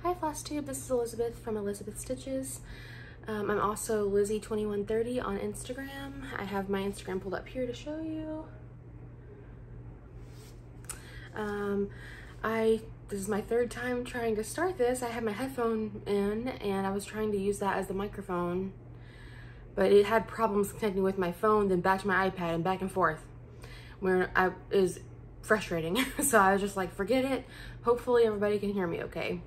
Hi Flosstube, this is Elizabeth from Elizabeth Stitches. I'm also Lizzie2130 on Instagram. I have my Instagram pulled up here to show you. This is my third time trying to start this. I had my headphone in and I was trying to use that as the microphone, but it had problems connecting with my phone, then back to my iPad and back and forth, where it was frustrating. So I was just like, forget it. Hopefully everybody can hear me okay.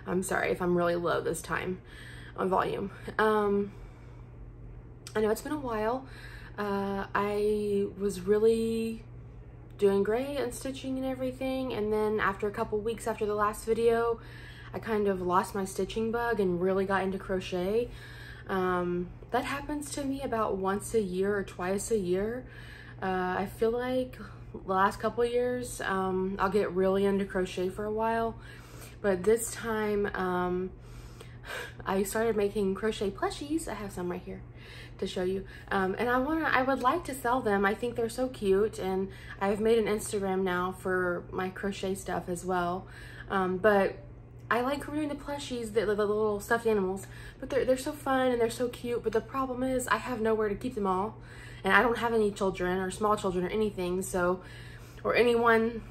I'm sorry if I'm really low this time on volume. I know it's been a while. I was really doing great and stitching and everything, and then after a couple weeks after the last video, I kind of lost my stitching bug and really got into crochet. That happens to me about once a year or twice a year. I feel like the last couple of years, I'll get really into crochet for a while. But this time, I started making crochet plushies. I have some right here to show you. And I would like to sell them. I think they're so cute, and I've made an Instagram now for my crochet stuff as well. But I like doing the plushies, the little stuffed animals, but they're so fun and they're so cute. But the problem is I have nowhere to keep them all, and I don't have any children or small children or anything, so, or anyone.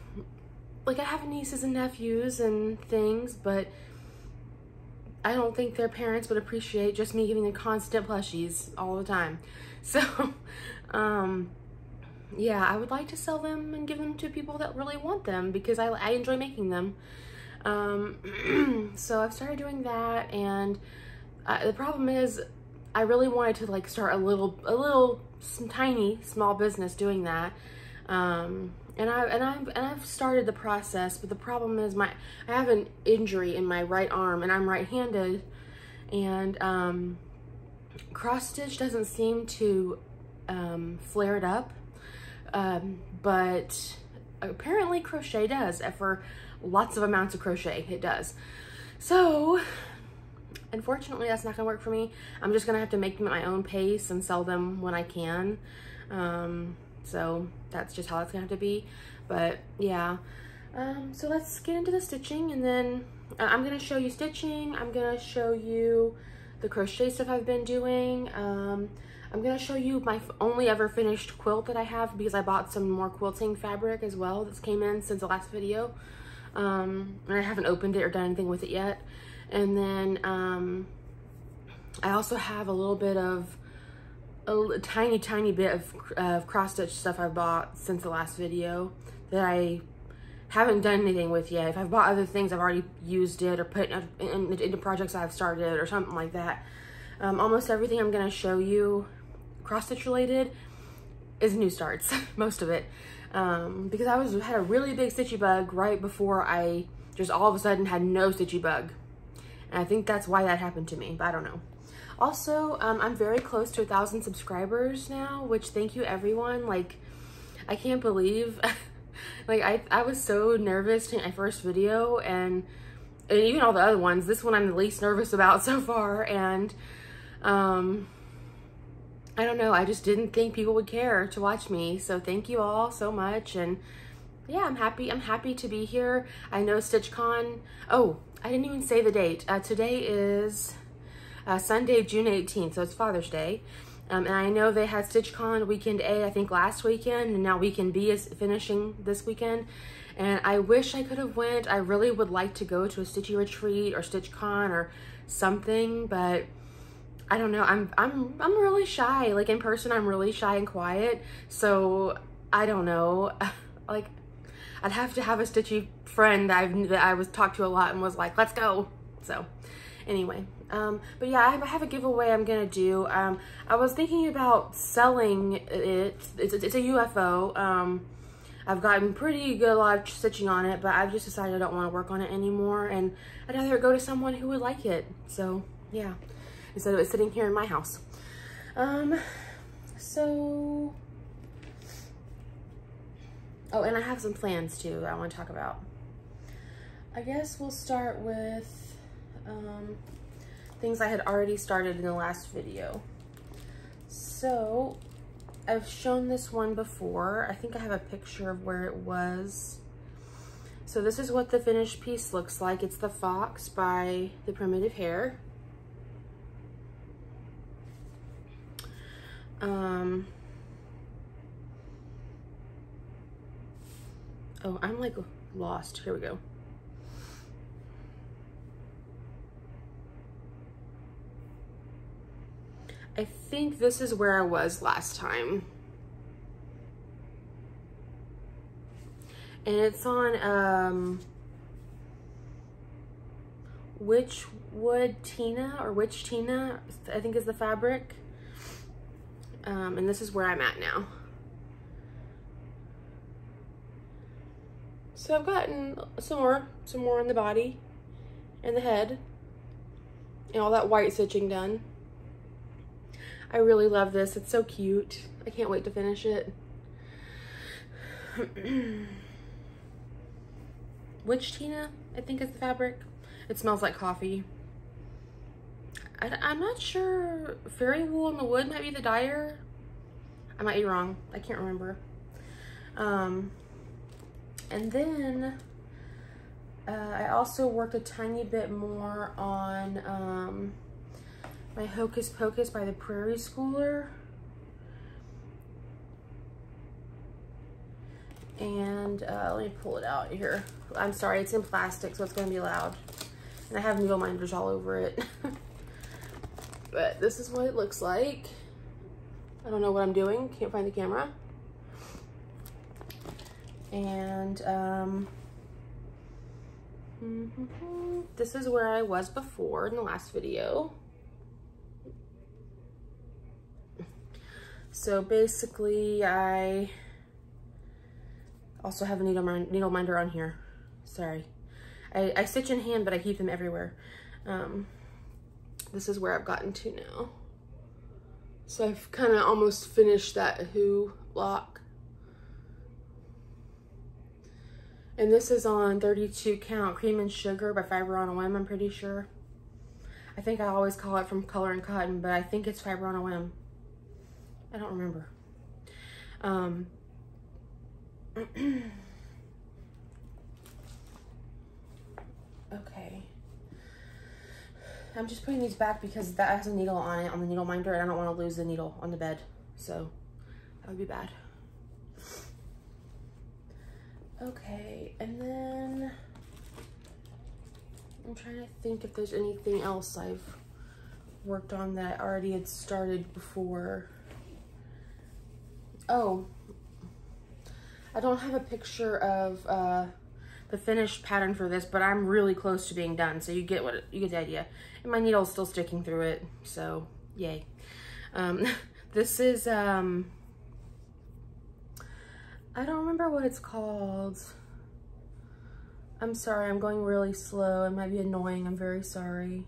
Like, I have nieces and nephews and things, but I don't think their parents would appreciate just me giving them constant plushies all the time. So, yeah, I would like to sell them and give them to people that really want them, because I enjoy making them. So I've started doing that, and the problem is I really wanted to like start some tiny small business doing that. And I've started the process, but the problem is I have an injury in my right arm, and I'm right-handed, and cross stitch doesn't seem to flare it up, but apparently crochet does. For lots of amounts of crochet, it does. So unfortunately, that's not gonna work for me. I'm just gonna have to make them at my own pace and sell them when I can. So that's just how it's gonna have to be. But yeah, so let's get into the stitching, and then I'm gonna show you stitching. I'm gonna show you the crochet stuff I've been doing. I'm gonna show you my only ever finished quilt that I have, because I bought some more quilting fabric as well that's came in since the last video. And I haven't opened it or done anything with it yet. And then I also have a tiny bit of cross stitch stuff I bought since the last video that I haven't done anything with yet. If I've bought other things, I've already used it or put into projects I've started or something like that. Almost everything I'm gonna show you cross stitch related is new starts, most of it. Because I had a really big stitchy bug right before I just all of a sudden had no stitchy bug. And I think that's why that happened to me, but I don't know. Also, I'm very close to 1,000 subscribers now, which thank you everyone. Like, I can't believe, like I was so nervous to my first video, and even all the other ones, this one I'm the least nervous about so far. And I don't know, I just didn't think people would care to watch me. So thank you all so much. And yeah, I'm happy to be here. I know StitchCon, oh, I didn't even say the date. Today is Sunday, June 18th, so it's Father's Day. And I know they had StitchCon weekend A, I think last weekend, and now weekend B is finishing this weekend. And I wish I could have went. I really would like to go to a Stitchy Retreat or StitchCon or something, but I don't know. I'm really shy. Like, in person, I'm really shy and quiet. So I don't know. Like, I'd have to have a stitchy friend that I was talked to a lot and was like, let's go. So anyway, but yeah, I have a giveaway I'm gonna do. I was thinking about selling it. It's a UFO. I've gotten pretty good, a lot of stitching on it, but I've just decided I don't want to work on it anymore, and I'd rather go to someone who would like it. So yeah, instead of it sitting here in my house. So, oh, and I have some plans too that I want to talk about. I guess we'll start with things I had already started in the last video. So I've shown this one before. I think I have a picture of where it was. So this is what the finished piece looks like. It's the Fox by the Primitive Hair. Oh, I'm like lost. Here we go. I think this is where I was last time. And it's on Witchwood Tina, or Witch Tina, I think is the fabric. And this is where I'm at now. So I've gotten some more on the body and the head and all that white stitching done. I really love this. It's so cute. I can't wait to finish it. Witch Tina, I think is the fabric. It smells like coffee. I'm not sure. Fairy Wool in the Wood might be the dyer. I might be wrong. I can't remember. And then I also worked a tiny bit more on my Hocus Pocus by the Prairie Schooler. And let me pull it out here. I'm sorry, it's in plastic, so it's gonna be loud. And I have needle minders all over it. But this is what it looks like. I don't know what I'm doing, can't find the camera. And this is where I was before in the last video. So basically I also have a needle minder on here. Sorry. I stitch in hand, but I keep them everywhere. This is where I've gotten to now. So I've kind of almost finished that Who lock. And this is on 32 count Cream and Sugar by Fiber on a Whim, I'm pretty sure. I think I always call it From Color and Cotton, but I think it's Fiber on a Whim. I don't remember. Okay. I'm just putting these back because that has a needle on it, on the needle minder, and I don't want to lose the needle on the bed. So that would be bad. Okay, and then I'm trying to think if there's anything else I've worked on that I already had started before. Oh, I don't have a picture of the finished pattern for this, but I'm really close to being done, so you get the idea. And my needle's still sticking through it, so yay. This is I don't remember what it's called. I'm sorry, I'm going really slow. It might be annoying, I'm very sorry.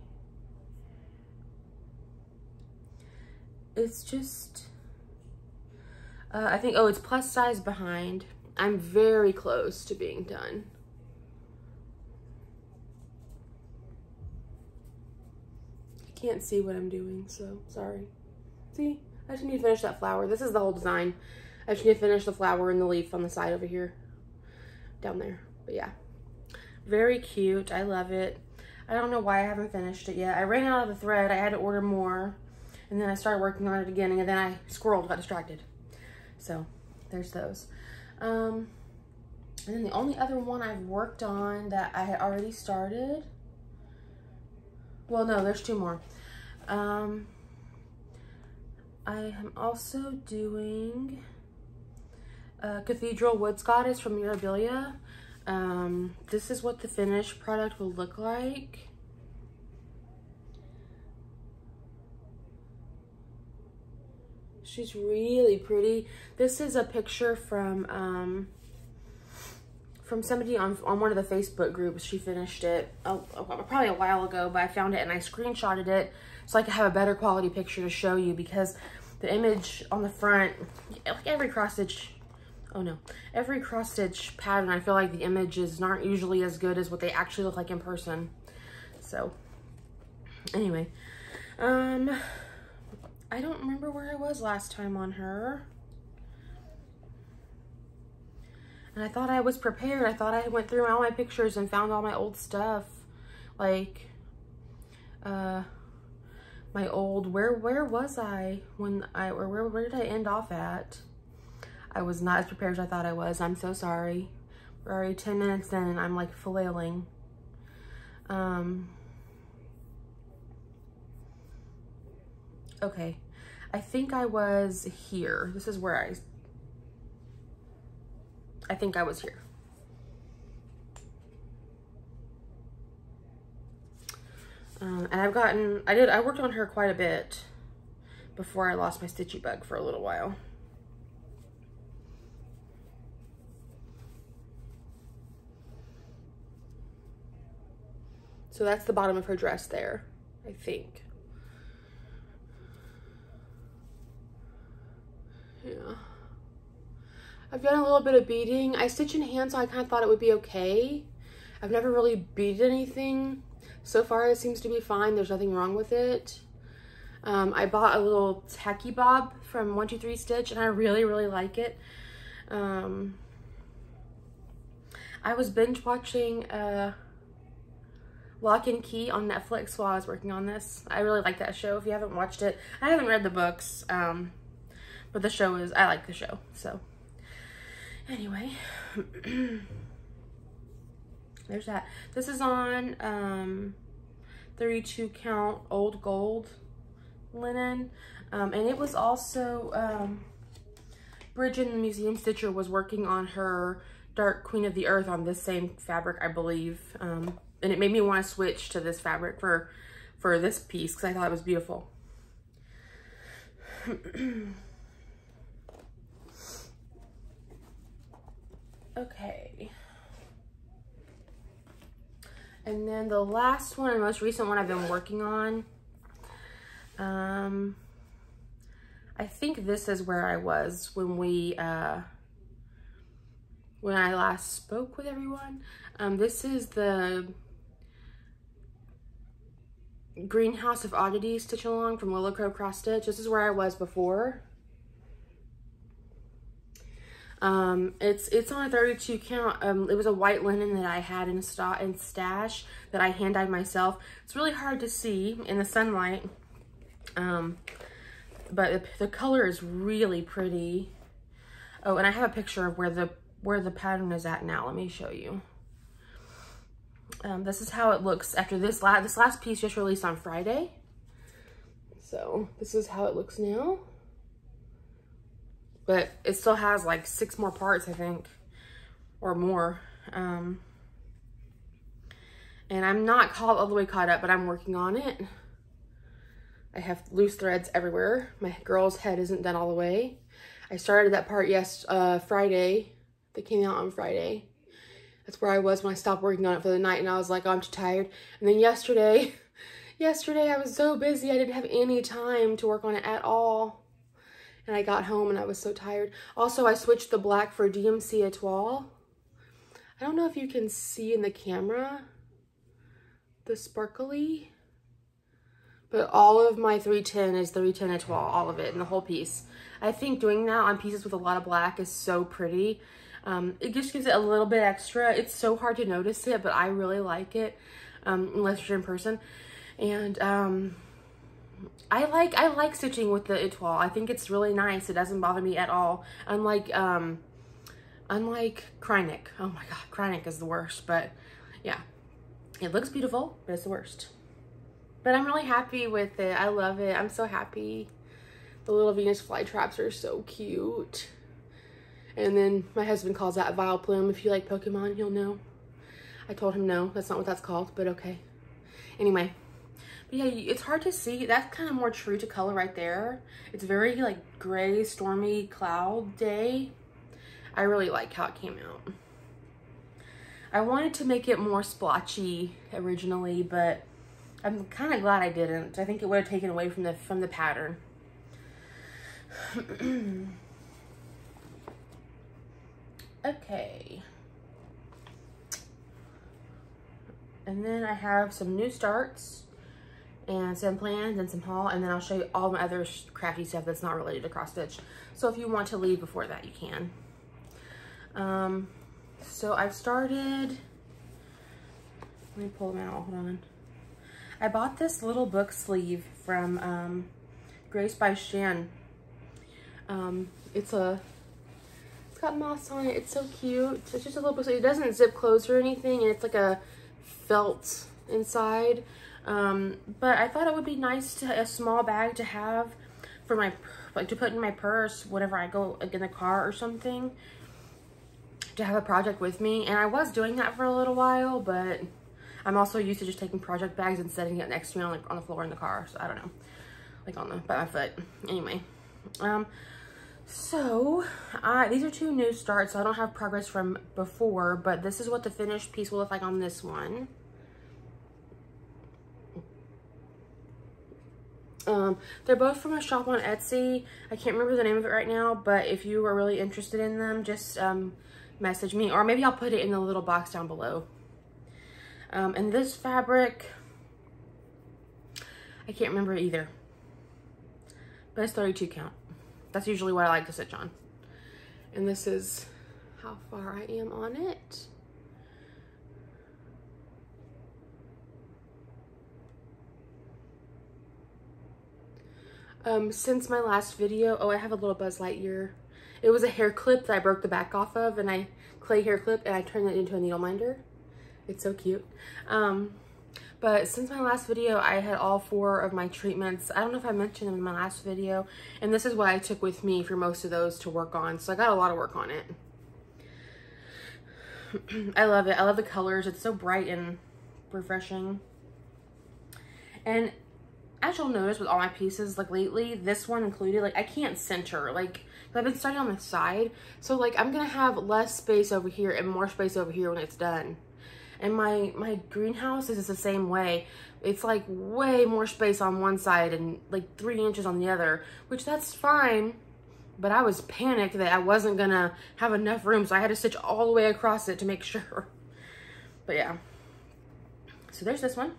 It's just, I think, oh, it's Plus Size Behind. I'm very close to being done. I can't see what I'm doing, so sorry. See, I just need to finish that flower. This is the whole design. I just need to finish the flower and the leaf on the side over here, down there. But yeah, very cute. I love it. I don't know why I haven't finished it yet. I ran out of the thread. I had to order more, and then I started working on it again, and then I squirreled, got distracted. So there's those. And then the only other one I've worked on that I had already started. Well, no, there's two more. I am also doing Cathedral Woods Goddess from Mirabilia. This is what the finished product will look like. She's really pretty. This is a picture from somebody on one of the Facebook groups. She finished it probably a while ago, but I found it and I screenshotted it so I could have a better quality picture to show you, because the image on the front, like every cross stitch, every cross stitch pattern, I feel like the images aren't usually as good as what they actually look like in person. So anyway, I don't remember where I was last time on her. And I thought I was prepared. I thought I went through all my pictures and found all my old stuff. Like, my old, where was I when where did I end off at? I was not as prepared as I thought I was. I'm so sorry. We're already 10 minutes in and I'm like flailing. Okay, I think I was here. This is where I think I was here. And I worked on her quite a bit before I lost my stitchy bug for a little while. So that's the bottom of her dress there, I think. Yeah. I've done a little bit of beading. I stitch in hand, so I kind of thought it would be okay. I've never really beaded anything. So far, it seems to be fine. There's nothing wrong with it. I bought a little tacky bob from 123 Stitch, and I really, really like it. I was binge watching Lock and Key on Netflix while I was working on this. I really like that show. If you haven't watched it, I haven't read the books, but the show is, I like the show, so. Anyway, there's that. This is on 32 count old gold linen, and it was also Bridget, the museum stitcher, was working on her Dark Queen of the Earth on this same fabric, I believe, and it made me want to switch to this fabric for this piece because I thought it was beautiful. Okay. And then the last one and most recent one I've been working on, I think this is where I was when I last spoke with everyone. This is the Greenhouse of Oddities stitch along from Willow Crow Cross Stitch. This is where I was before. It's on a 32 count. It was a white linen that I had in stash that I hand dyed myself. It's really hard to see in the sunlight, but the color is really pretty. Oh, and I have a picture of where the pattern is at now. Let me show you. This is how it looks after this last piece just released on Friday. So this is how it looks now. But it still has like 6 more parts, I think, or more. And I'm not all the way caught up, but I'm working on it. I have loose threads everywhere. My girl's head isn't done all the way. I started that part Friday. That came out on Friday. That's where I was when I stopped working on it for the night, and I was like, oh, I'm too tired. And then yesterday I was so busy, I didn't have any time to work on it at all. And I got home and I was so tired. Also, I switched the black for DMC Etoile. I don't know if you can see in the camera the sparkly, but all of my 310 is 310 Etoile, all of it, and the whole piece. I think doing that on pieces with a lot of black is so pretty. It just gives it a little bit extra. It's so hard to notice it, but I really like it, unless you're in person. And I like stitching with the Etoile. I think it's really nice. It doesn't bother me at all. Unlike Kreinik. Oh my god, Kreinik is the worst, but yeah. It looks beautiful, but it's the worst. But I'm really happy with it. I love it. I'm so happy. The little Venus flytraps are so cute. And then my husband calls that Vileplume. If you like Pokemon, you'll know. I told him no, that's not what that's called, but okay. Anyway. Yeah, it's hard to see. That's kind of more true to color right there. It's very like gray, stormy cloud day. I really like how it came out. I wanted to make it more splotchy originally, but I'm kind of glad I didn't. I think it would have taken away from the pattern. Okay. And then I have some new starts and some plans and some haul, and then I'll show you all my other crafty stuff that's not related to cross stitch. So if you want to leave before that, you can. So I've started, let me pull them out, hold on. I bought this little book sleeve from Grace by Shan. It's got moths on it. It's so cute. It's just a little book sleeve. It doesn't zip close or anything, and it's like a felt inside. But I thought it would be nice to a small bag to have for my, like to put in my purse whenever I go like, in the car or something, to have a project with me. And I was doing that for a little while, but I'm also used to just taking project bags and setting it next to me on the floor in the car. So I don't know, like by my foot. Anyway, so these are 2 new starts. So I don't have progress from before, but this is what the finished piece will look like on this one. They're both from a shop on Etsy. I can't remember the name of it right now, but if you are really interested in them, just message me, or maybe I'll put it in the little box down below. And this fabric, I can't remember either, but it's 32 count. That's usually what I like to stitch on. And this is how far I am on it. Since my last video, oh, I have a little Buzz Lightyear. It was a hair clip that I broke the back off of, and I clay hair clip, and I turned it into a needle minder. It's so cute. But since my last video, I had all 4 of my treatments. I don't know if I mentioned them in my last video, and this is what I took with me for most of those to work on. So I got a lot of work on it. I love it. I love the colors. It's so bright and refreshing. And as you'll notice with all my pieces, like lately, this one included, like I can't center, like I've been starting on the side. So like I'm gonna have less space over here and more space over here when it's done. And my greenhouse is the same way. It's like way more space on one side and like 3 inches on the other, which that's fine. But I was panicked that I wasn't gonna have enough room, so I had to stitch all the way across it to make sure. But yeah, so there's this one.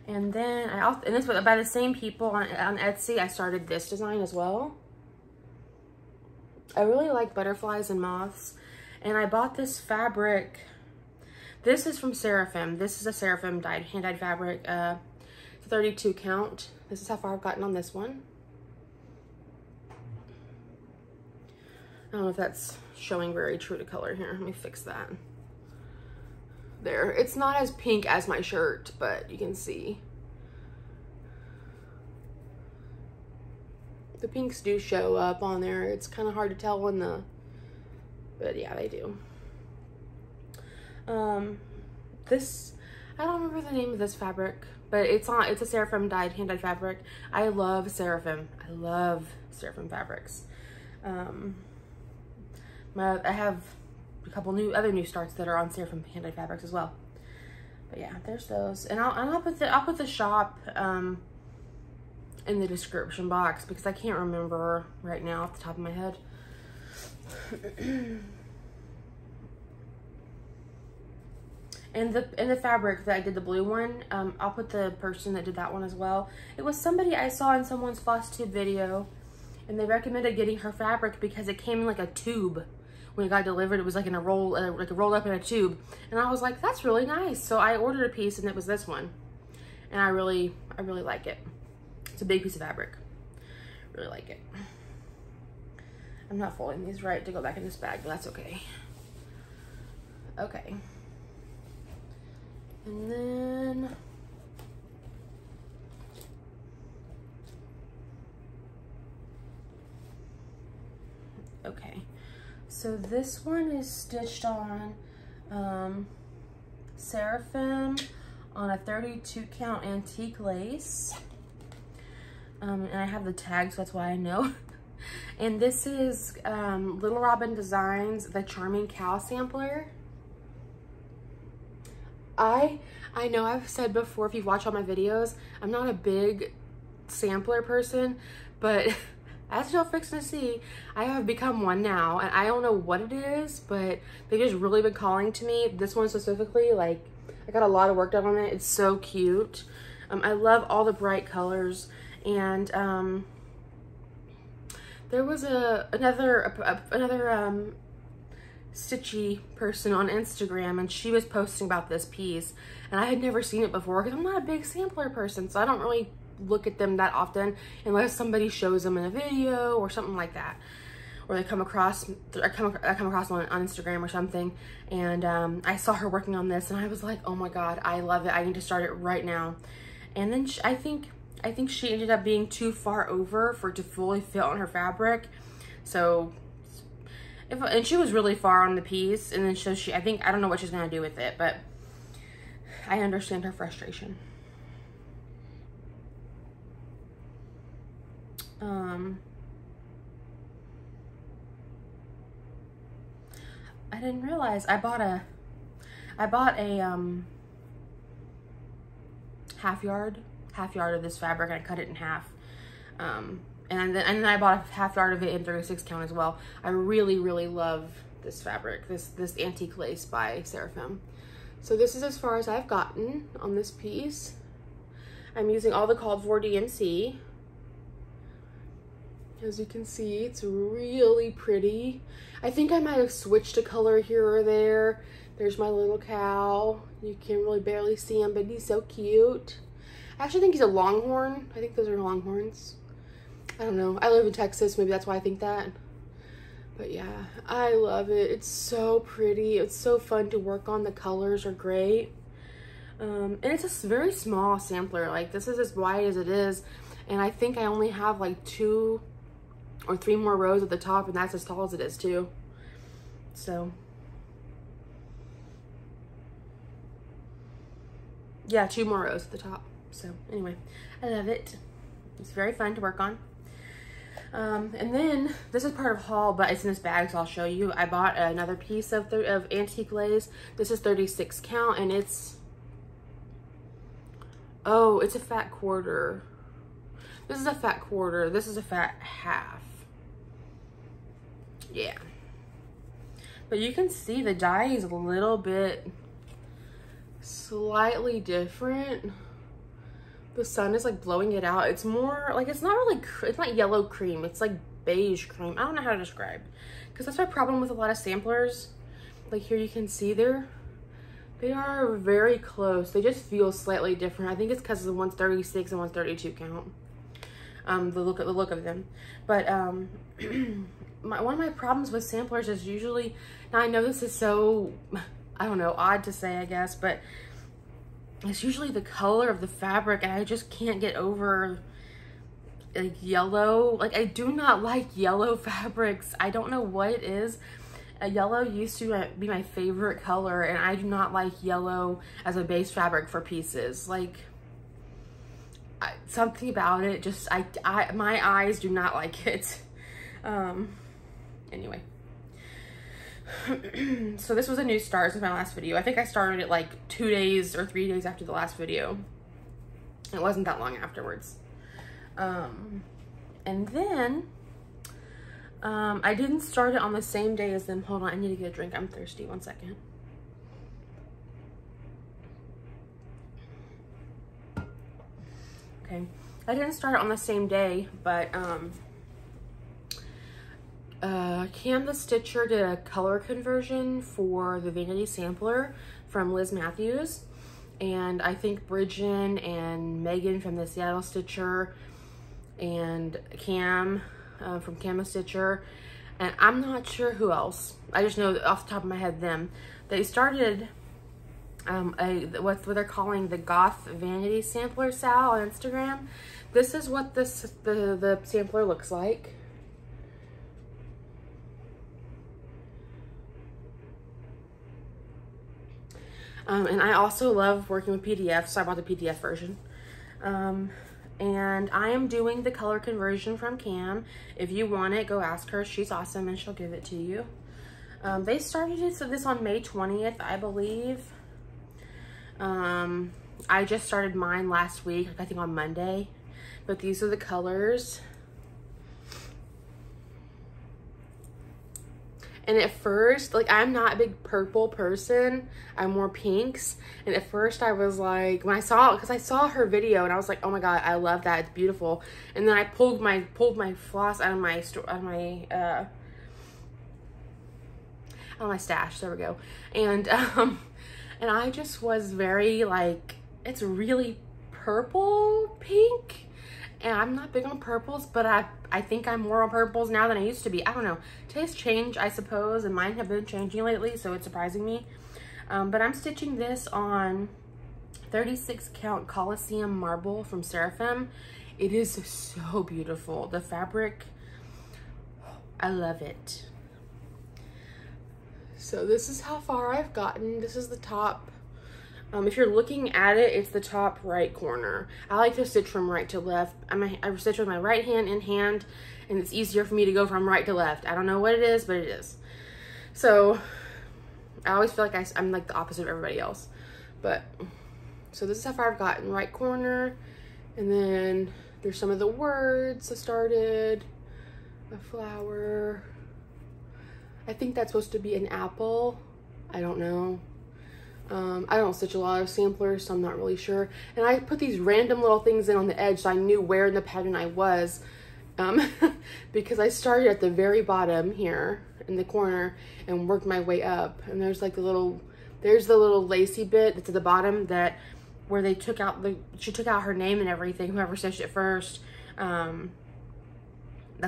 And then and this was by the same people on Etsy. I started this design as well. I really like butterflies and moths, and I bought this fabric. This is from Seraphim. This is a Seraphim hand-dyed fabric. 32 count. This is how far I've gotten on this one. I don't know if that's showing very true to color here. Let me fix that. There. It's not as pink as my shirt, but you can see. The pinks do show up on there. It's kind of hard to tell when but yeah, they do. This, I don't remember the name of this fabric, but it's a Seraphim hand-dyed fabric. I love Seraphim. I love Seraphim fabrics. I have a couple other new starts that are on Seraphim hand-dyed fabrics as well. But yeah, there's those, and I'll put the shop in the description box because I can't remember right now off the top of my head. And the fabric that I did the blue one, I'll put the person that did that one as well. It was somebody I saw in someone's Flosstube video, and they recommended getting her fabric because it came in like a tube. When it got delivered, it was like in a roll, like rolled up in a tube. And I was like, that's really nice. So I ordered a piece, and it was this one. And I really like it. It's a big piece of fabric. Really like it. I'm not folding these right to go back in this bag, but that's okay. Okay. And then okay, so this one is stitched on Seraphim on a 32 count antique lace, and I have the tags, so that's why I know. And this is Little Robin Designs, the Charming Cow Sampler. I know I've said before, if you've watched all my videos, I'm not a big sampler person, but as you're fixing to see, I have become one now, and I don't know what it is, but they've just really been calling to me. This one specifically, like, I got a lot of work done on it. It's so cute. I love all the bright colors, and there was another stitchy person on Instagram, and she was posting about this piece, and I had never seen it before because I'm not a big sampler person, so I don't really look at them that often unless somebody shows them in a video or something like that, or they come across I come across them on Instagram or something. And I saw her working on this, and I was like, oh my god, I love it, I need to start it right now. And then I think she ended up being too far over for it to fully fit on her fabric. So and she was really far on the piece, and then so I don't know what she's gonna do with it, but I understand her frustration. I didn't realize I bought a half yard of this fabric, and I cut it in half. And then I bought a half yard of it in 36 count as well. I really, really love this fabric, this antique lace by Seraphim. So this is as far as I've gotten on this piece. I'm using all the called for DMC. As you can see, it's really pretty. I think I might have switched a color here or there. There's my little cow. You can really barely see him, but he's so cute. I actually think he's a longhorn. I think those are longhorns. I don't know. I live in Texas. Maybe that's why I think that. But yeah, I love it. It's so pretty. It's so fun to work on. The colors are great. And it's a very small sampler. Like, this is as wide as it is. And I think I only have like 2 or 3 more rows at the top, and that's as tall as it is too. So yeah, 2 more rows at the top. So anyway, I love it. It's very fun to work on. And then this is part of haul, but it's in this bag, so I'll show you. I bought another piece of antique lace. This is 36 count, and it's a fat quarter. This is a fat quarter. This is a fat half. Yeah. But you can see the dye is a little bit slightly different. The sun is like blowing it out. It's more like, it's not really, it's not yellow cream. It's like beige cream. I don't know how to describe, because that's my problem with a lot of samplers. Like here you can see they are very close. They just feel slightly different. I think it's because the one's 36 and one's 32 count. The look of them. But one of my problems with samplers is usually, now I know this is so, I don't know, odd to say, I guess, but it's usually the color of the fabric, and I just can't get over like yellow. Like, I do not like yellow fabrics. I don't know what it is. Yellow used to be my favorite color, and I do not like yellow as a base fabric for pieces. Like, something about it just, my eyes do not like it. Anyway. So this was a new start since my last video. I think I started it like 2 days or 3 days after the last video. It wasn't that long afterwards. And then I didn't start it on the same day as them. Hold on, I need to get a drink. I'm thirsty. 1 second. Okay, I didn't start it on the same day, but Cam the Stitcher did a color conversion for the Vanity Sampler from Liz Matthews, and I think Bridget and Megan from the Seattle Stitcher, and Cam from Cam the Stitcher, and I'm not sure who else. I just know off the top of my head them. They started what they're calling the Goth Vanity Sampler Sal on Instagram. This is what the sampler looks like. And I also love working with PDFs, so I bought the PDF version. And I am doing the color conversion from Cam. If you want it, go ask her. She's awesome and she'll give it to you. They started this on May 20th, I believe. I just started mine last week, I think on Monday. But these are the colors. And at first, like, I'm not a big purple person. I'm more pinks. And at first I was like, when I saw it, because I saw her video and I was like, oh my God, I love that. It's beautiful. And then I pulled my floss out of my on my stash. There we go. And I just was very like, it's really purple pink. And I'm not big on purples, but I think I'm more on purples now than I used to be. I don't know. Tastes change, I suppose, and mine have been changing lately, so it's surprising me. But I'm stitching this on 36 count Colosseum marble from Seraphim. It is so beautiful. The fabric, I love it. So this is how far I've gotten. This is the top. If you're looking at it, it's the top right corner. I like to stitch from right to left. I stitch with my right hand in hand, and it's easier for me to go from right to left. I don't know what it is, but it is. So I always feel like I'm like the opposite of everybody else. But so this is how far I've gotten. Right corner, and then there's some of the words I started. A flower. I think that's supposed to be an apple. I don't know. I don't stitch a lot of samplers, so I'm not really sure. And I put these random little things in on the edge so I knew where in the pattern I was. Because I started at the very bottom here in the corner and worked my way up. And there's like there's the little lacy bit that's at the bottom where they took out she took out her name and everything, whoever stitched it first. That's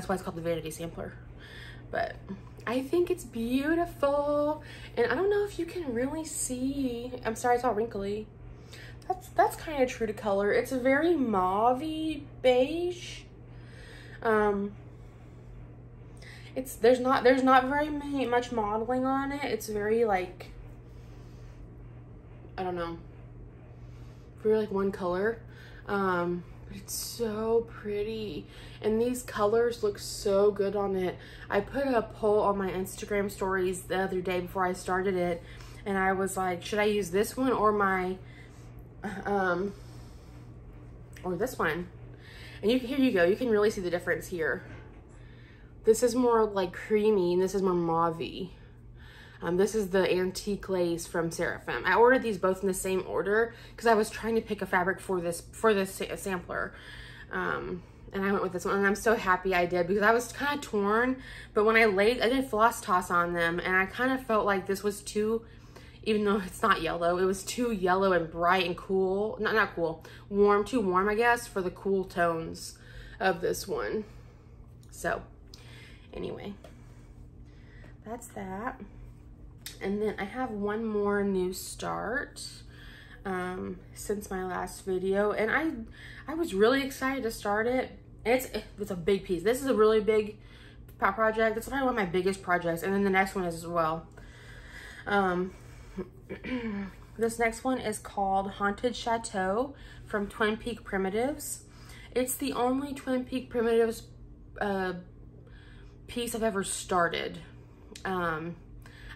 why it's called the vanity sampler. But I think it's beautiful, and I don't know if you can really see. I'm sorry, it's all wrinkly. That's kind of true to color. It's a very mauve-y beige. There's not very much modeling on it. It's very like, I don't know, very like one color. But it's so pretty, and these colors look so good on it. I put a poll on my Instagram stories the other day before I started it, and I was like, should I use this one or my or this one? And here you go, you can really see the difference here. This is more like creamy and this is more mauve-y. This is the antique lace from Seraphim. I ordered these both in the same order because I was trying to pick a fabric for this sampler. And I went with this one, and I'm so happy I did because I was kind of torn. But when I did floss toss on them, and I kind of felt like this was too, even though it's not yellow, it was too yellow and bright and cool. Not cool, warm, too warm, I guess, for the cool tones of this one. So anyway, that's that. And then I have one more new start since my last video, and I was really excited to start it. It's a big piece. This is a really big project. It's probably one of my biggest projects, and then the next one is as well. This next one is called Haunted Chateau from Twin Peak Primitives. It's the only Twin Peak Primitives piece I've ever started.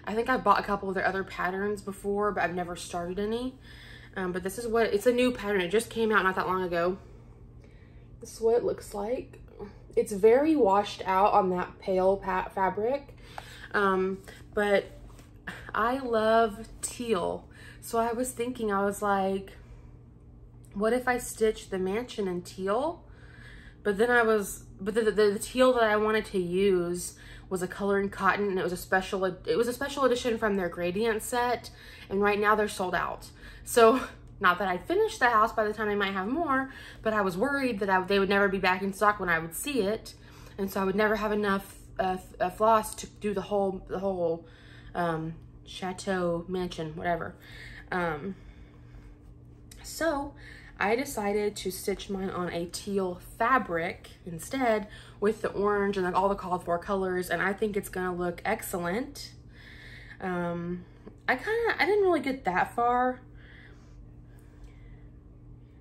I think I bought a couple of their other patterns before, but I've never started any. But this is it's a new pattern. It just came out not that long ago. This is what it looks like. It's very washed out on that pale fabric. But I love teal. So I was thinking, I was like, what if I stitch the mansion in teal? But then the teal that I wanted to use was a color in cotton, and it was a special edition from their gradient set, and right now they're sold out. So not that I'd finished the house by the time I might have more, but I was worried that they would never be back in stock when I would see it, and so I would never have enough floss to do the whole chateau mansion, whatever. So I decided to stitch mine on a teal fabric instead with the orange and like all the called for colors, and I think it's gonna look excellent. I didn't really get that far.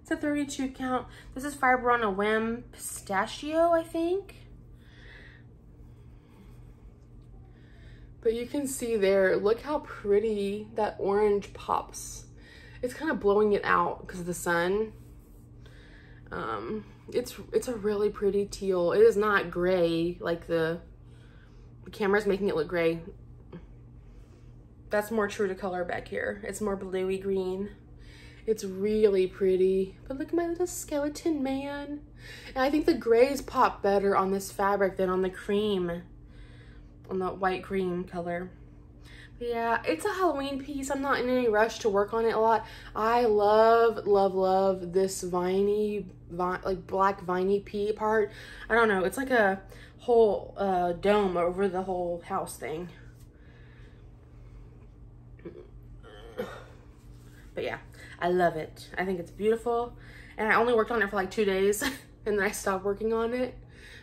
It's a 32 count. This is Fiber on a Whim Pistachio, I think. But you can see there, look how pretty that orange pops. It's kind of blowing it out because of the sun. It's a really pretty teal. It is not gray like the camera's making it look gray. That's more true to color back here. It's more bluey green. It's really pretty. But look at my little skeleton man. And I think the grays pop better on this fabric than on the cream, on the white cream color. Yeah, it's a Halloween piece. I'm not in any rush to work on it a lot. I love, love, love this like black viney pea part. I don't know. It's like a whole dome over the whole house thing. But yeah, I love it. I think it's beautiful. And I only worked on it for like 2 days and then I stopped working on it.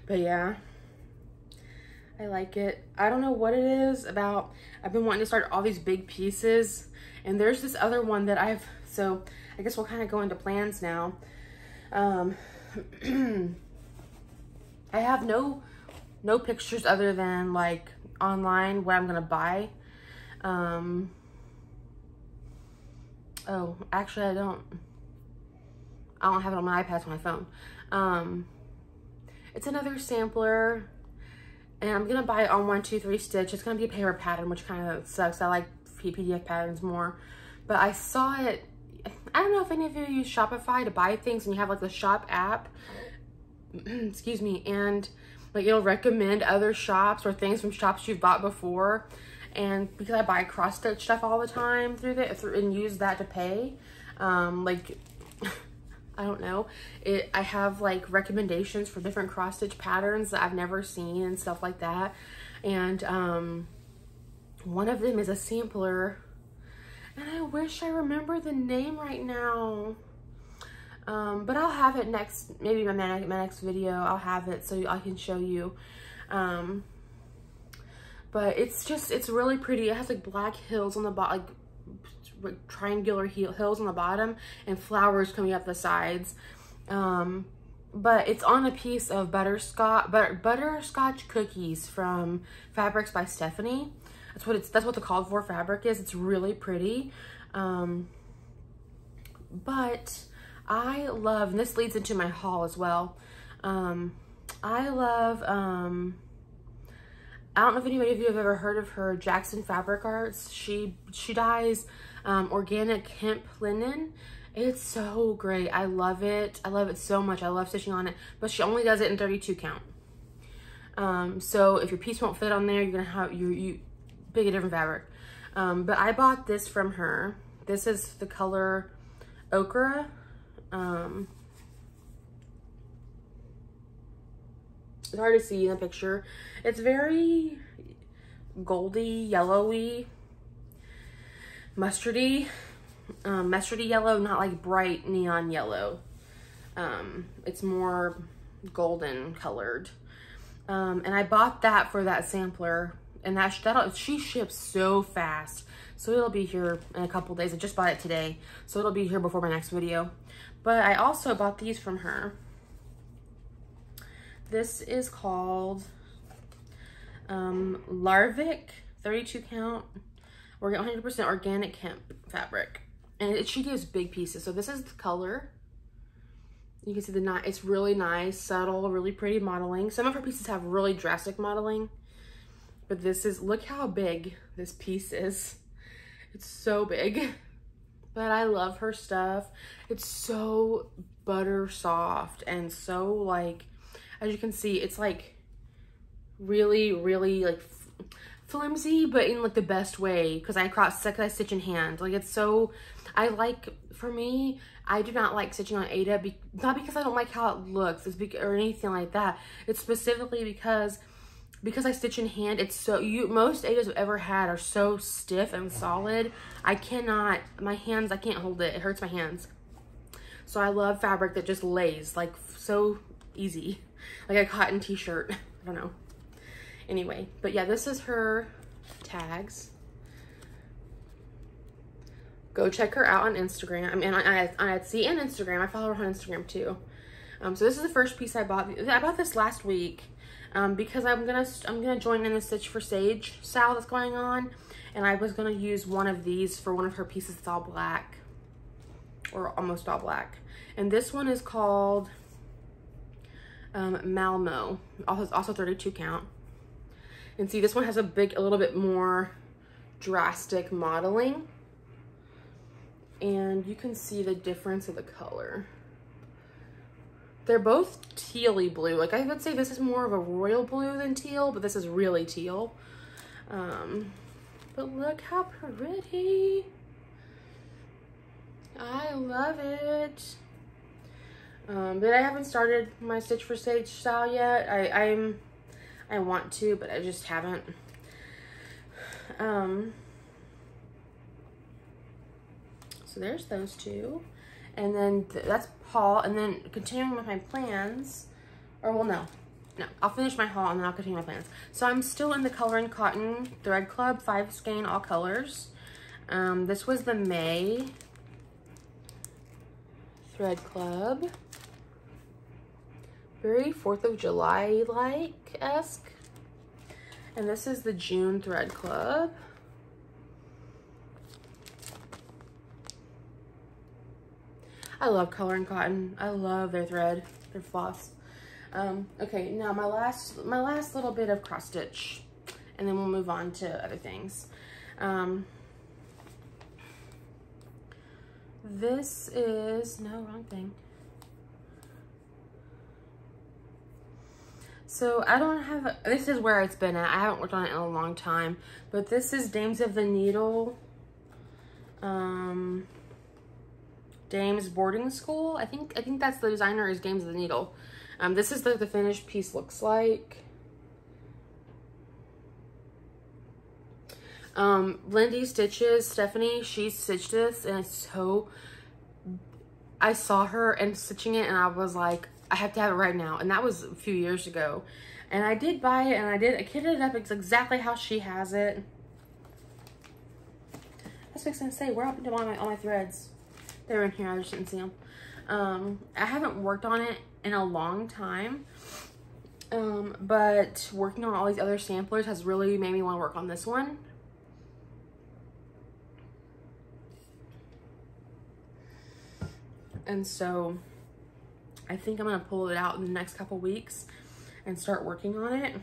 But yeah, I like it. I don't know what it is about. I've been wanting to start all these big pieces, and there's this other one that so I guess we'll kind of go into plans now. I have no pictures other than like online what I'm gonna buy. Oh, actually I don't have it on my iPad, it's on my phone. It's another sampler. And I'm gonna buy it on 1, 2, 3 stitch. It's gonna be a paper pattern, which kind of sucks. I like PDF patterns more. But I saw it, I don't know if any of you use Shopify to buy things and you have like the shop app, excuse me, and like it'll recommend other shops or things from shops you've bought before. And because I buy cross stitch stuff all the time and use that to pay, like, I don't know, I have like recommendations for different cross stitch patterns that I've never seen and stuff like that. And one of them is a sampler, and I wish I remember the name right now. But I'll have it maybe my next video, I'll have it so I can show you. But it's really pretty. It has like black hills on the bottom, like triangular hills on the bottom and flowers coming up the sides. But it's on a piece of butterscotch cookies from Fabrics by Stephanie. That's what the called for fabric is. It's really pretty. But I love, and this leads into my haul as well. I love, I don't know if anybody of you have ever heard of her, Jackson Fabric Arts. She dyes organic hemp linen. It's so great. I love it. I love it so much. I love stitching on it, but she only does it in 32 count. So if your piece won't fit on there, you're gonna have you pick a different fabric. But I bought this from her. This is the color Ochre. It's hard to see in the picture. It's very goldy, yellowy, mustardy yellow, not like bright neon yellow. It's more golden colored. And I bought that for that sampler, and she ships so fast. So it'll be here in a couple days. I just bought it today, so it'll be here before my next video. But I also bought these from her. This is called Larvik 32 count, 100% organic hemp fabric. And she gives big pieces. So this is the color. You can see it's really nice, subtle, really pretty modeling. Some of her pieces have really drastic modeling, but look how big this piece is. It's so big, but I love her stuff. It's so butter soft and so like, as you can see, it's like really, really like flimsy, but in like the best way, because I stitch in hand. Like, it's so, for me, I do not like stitching on Aida, not because I don't like how it looks, or anything like that. It's specifically because I stitch in hand. It's so, most Aidas I've ever had are so stiff and solid. I can't hold it. It hurts my hands. So I love fabric that just lays, like, so easy. Like a cotton t-shirt. I don't know. Anyway, but yeah, this is her tags. Go check her out on Instagram. I mean, on Etsy and Instagram. I follow her on Instagram too. So this is the first piece I bought. I bought this last week because I'm gonna join in the Stitch for Sage sale that's going on, and I was gonna use one of these for one of her pieces that's all black, or almost all black. And this one is called Malmo, also 32 count. And see, this one has a little bit more drastic modeling, and you can see the difference of the color. They're both tealy blue. Like, I would say this is more of a royal blue than teal, but this is really teal. But But look how pretty. I love it. But I haven't started my Stitch for Stage style yet. I want to, but I just haven't. So there's those two. And then that's haul. And then continuing with my plans, or well, no, I'll finish my haul and then I'll continue my plans. So I'm still in the Coloring Cotton Thread Club 5 skein all colors. This was the May Thread Club. Very 4th of July like-esque. And this is the June Thread Club. I love Coloring Cotton. I love their thread, their floss. Okay, now my last little bit of cross stitch, and then we'll move on to other things. This is, no, wrong thing. So I don't have, this is where it's been at. I haven't worked on it in a long time, but this is Dames of the Needle, Dames Boarding School. I think that's the designer is Dames of the Needle. This is the finished piece looks like. Lindy Stitches, Stephanie, she stitched this, and it's so, I saw her and stitching it and I was like, I have to have it right now. And that was a few years ago. And I did buy it, and I kitted it up. It's exactly how she has it. I was fixing to say, where happened to all my threads? They're in here, I just didn't see them. I haven't worked on it in a long time. But working on all these other samplers has really made me want to work on this one. And so I think I'm gonna pull it out in the next couple weeks and start working on it.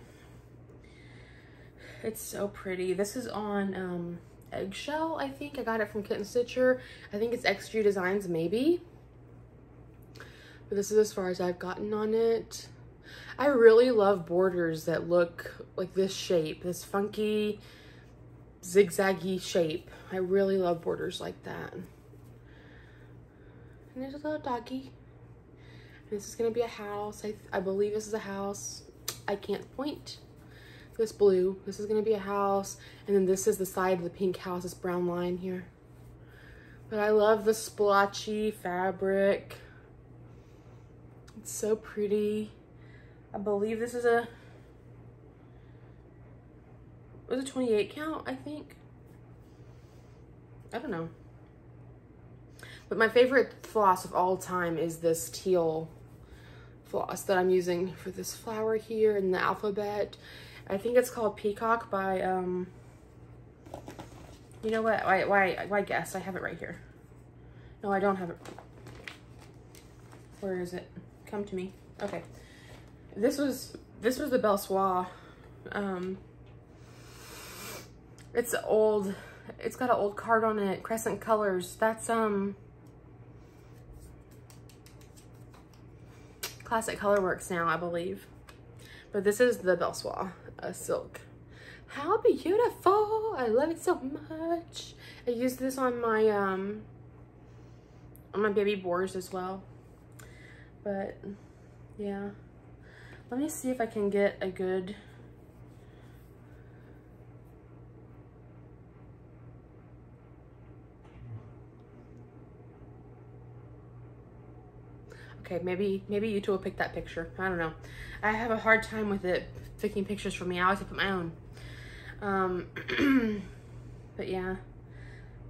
It's so pretty. This is on Eggshell, I think. I got it from Kitten Stitcher. I think it's XG Designs, maybe. But this is as far as I've gotten on it. I really love borders that look like this shape, this funky, zigzaggy shape. I really love borders like that. And there's a little doggy. This is gonna be a house. I believe this is a house. I can't point. This blue, this is gonna be a house. And then this is the side of the pink house, this brown line here. But I love the splotchy fabric. It's so pretty. I believe this is it was a 28 count, I think. I don't know. But my favorite floss of all time is this teal floss that I'm using for this flower here in the alphabet. I think it's called Peacock by, you know what, why guess? I have it right here. No, I don't have it. Where is it? Come to me. Okay. This was the Belle Soie. It's old. It's got an old card on it. Crescent Colors. That's Classic Colorworks now, I believe. But this is the Belle Soie silk. How beautiful! I love it so much. I used this on my baby boars as well. But yeah, let me see if I can get a good okay, maybe you two will pick that picture. I don't know. I have a hard time with it picking pictures for me. I always have to put my own. But yeah,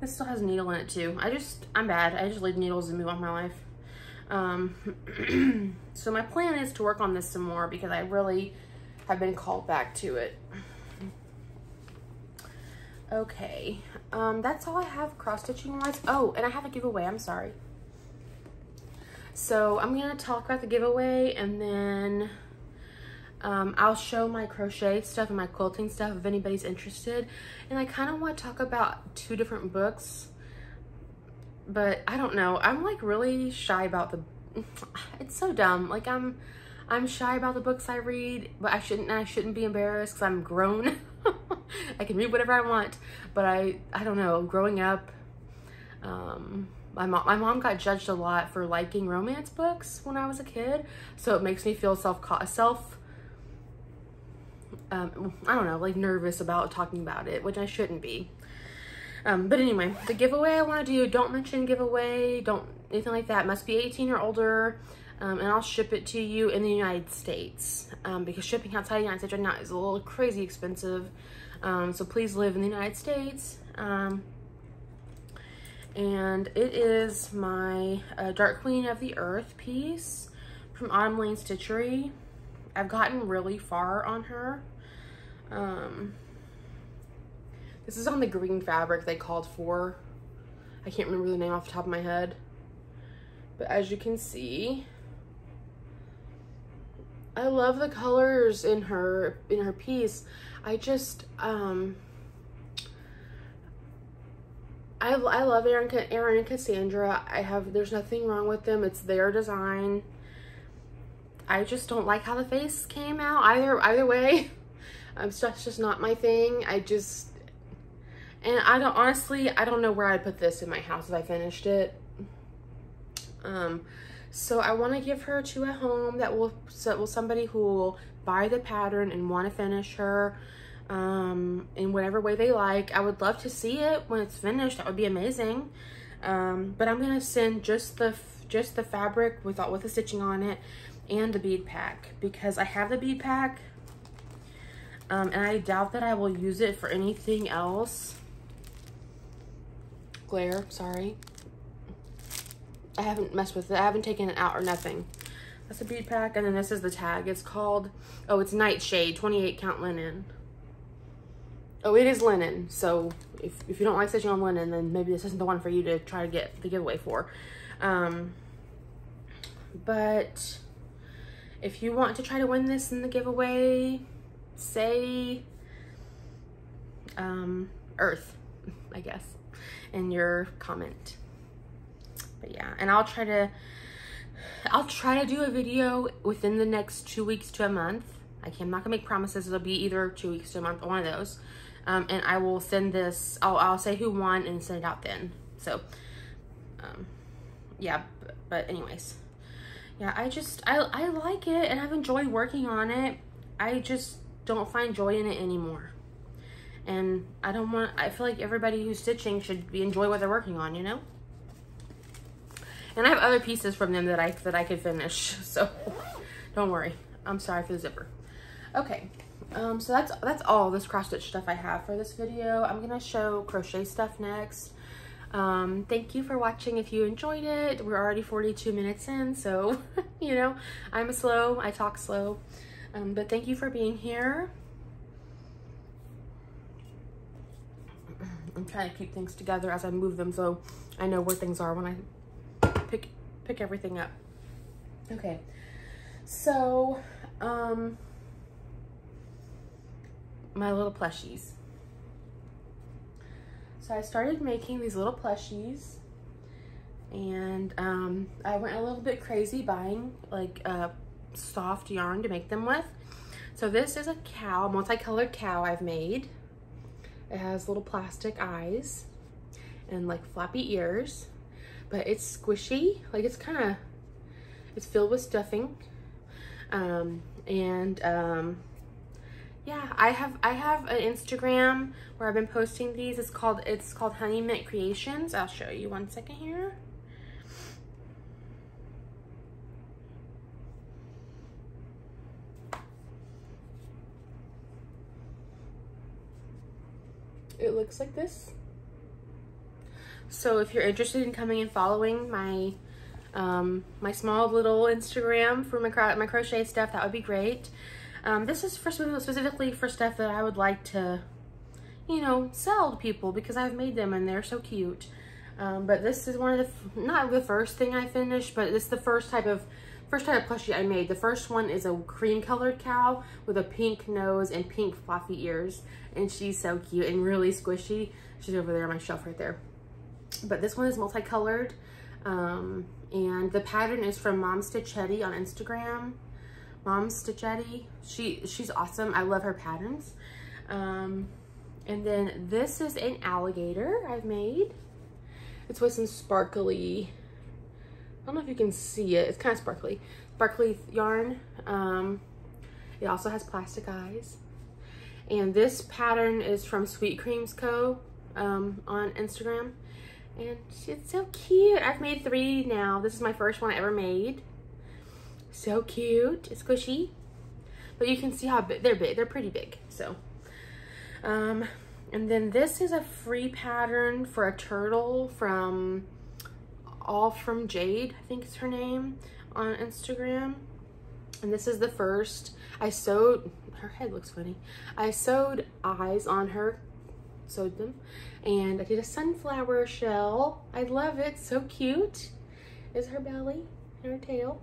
this still has a needle in it too. I'm bad. I just leave needles and move on with my life. So my plan is to work on this some more because I really have been called back to it. Okay, that's all I have cross stitching wise. Oh, and I have a giveaway, I'm sorry. So I'm gonna talk about the giveaway, and then I'll show my crochet stuff and my quilting stuff if anybody's interested. And I kind of want to talk about 2 different books, but I don't know. I'm like really shy about it's so dumb. Like I'm shy about the books I read, but I shouldn't be embarrassed because I'm grown. I can read whatever I want, but I don't know, growing up, my mom got judged a lot for liking romance books when I was a kid, so it makes me feel I don't know, like nervous about talking about it, which I shouldn't be. But anyway, the giveaway I want to do, don't mention giveaway, don't anything like that. It must be 18 or older, and I'll ship it to you in the United States, because shipping outside the United States right now is a little crazy expensive. So please live in the United States. And it is my Dark Queen of the Earth piece from Autumn Lane Stitchery. I've gotten really far on her. This is on the green fabric they called for. I can't remember the name off the top of my head. But as you can see, I love the colors in her piece. I just, I love Erin and Cassandra. There's nothing wrong with them. It's their design. I just don't like how the face came out either way. It's just not my thing. And I don't know where I'd put this in my house if I finished it. So I want to give her to a home that will somebody who will buy the pattern and want to finish her in whatever way they like. I would love to see it when it's finished. That would be amazing. But I'm gonna send just the fabric with the stitching on it and the bead pack, because I have the bead pack, and I doubt that I will use it for anything else. Glare, sorry. I haven't messed with it. I haven't taken it out or nothing. That's a bead pack, and then this is the tag. It's called, oh, it's Nightshade, 28 count linen. Oh, it is linen, so if you don't like stitching on linen, then maybe this isn't the one for you to try to get the giveaway for. But if you want to try to win this in the giveaway, say Earth, I guess, in your comment. But yeah, and I'll try to do a video within the next 2 weeks to a month. I'm not gonna make promises. It'll be either 2 weeks to a month, one of those. And I will send this, I'll say who won and send it out then. So, yeah, but anyways. Yeah, I like it, and I've enjoyed working on it. I just don't find joy in it anymore. And I feel like everybody who's stitching should enjoy what they're working on, you know? And I have other pieces from them that I could finish, so don't worry. I'm sorry for the zipper. Okay, so that's all this cross stitch stuff I have for this video. I'm gonna show crochet stuff next. Thank you for watching. If you enjoyed it, we're already 42 minutes in, so you know, I talk slow, but thank you for being here. I'm trying to keep things together as I move them, so I know where things are when I pick everything up. Okay, so my little plushies. So I started making these little plushies, and I went a little bit crazy buying like soft yarn to make them with. So this is a cow, multicolored cow I've made. It has little plastic eyes and like floppy ears, but it's squishy, like it's filled with stuffing. Yeah, I have an Instagram where I've been posting these. It's called Honey Mint Creations. I'll show you one second here. It looks like this. So if you're interested in coming and following my my small little Instagram for my crochet stuff, that would be great. This is specifically for stuff that I would like to, you know, sell to people because I've made them and they're so cute. But this is one of the, not the first thing I finished, but it's the first type of plushie I made. The first one is a cream colored cow with a pink nose and pink fluffy ears. And she's so cute and really squishy. She's over there on my shelf right there. But this one is multicolored. And the pattern is from Mom Stitchetti on Instagram. Mom Stitchetti. She's awesome. I love her patterns. And then this is an alligator I've made. It's with some sparkly, I don't know if you can see it. It's kind of sparkly yarn. It also has plastic eyes. And this pattern is from Sweet Creams Co. On Instagram. And it's so cute. I've made 3 now. This is my first one I ever made. So cute. It's squishy. But you can see how big they're big. They're pretty big. So, and then this is a free pattern for a turtle from All From Jade, I think is her name, on Instagram. And this is the first. I sewed, her head looks funny. I sewed eyes on her, sewed them, and I did a sunflower shell. I love it, so cute. Is her belly and her tail.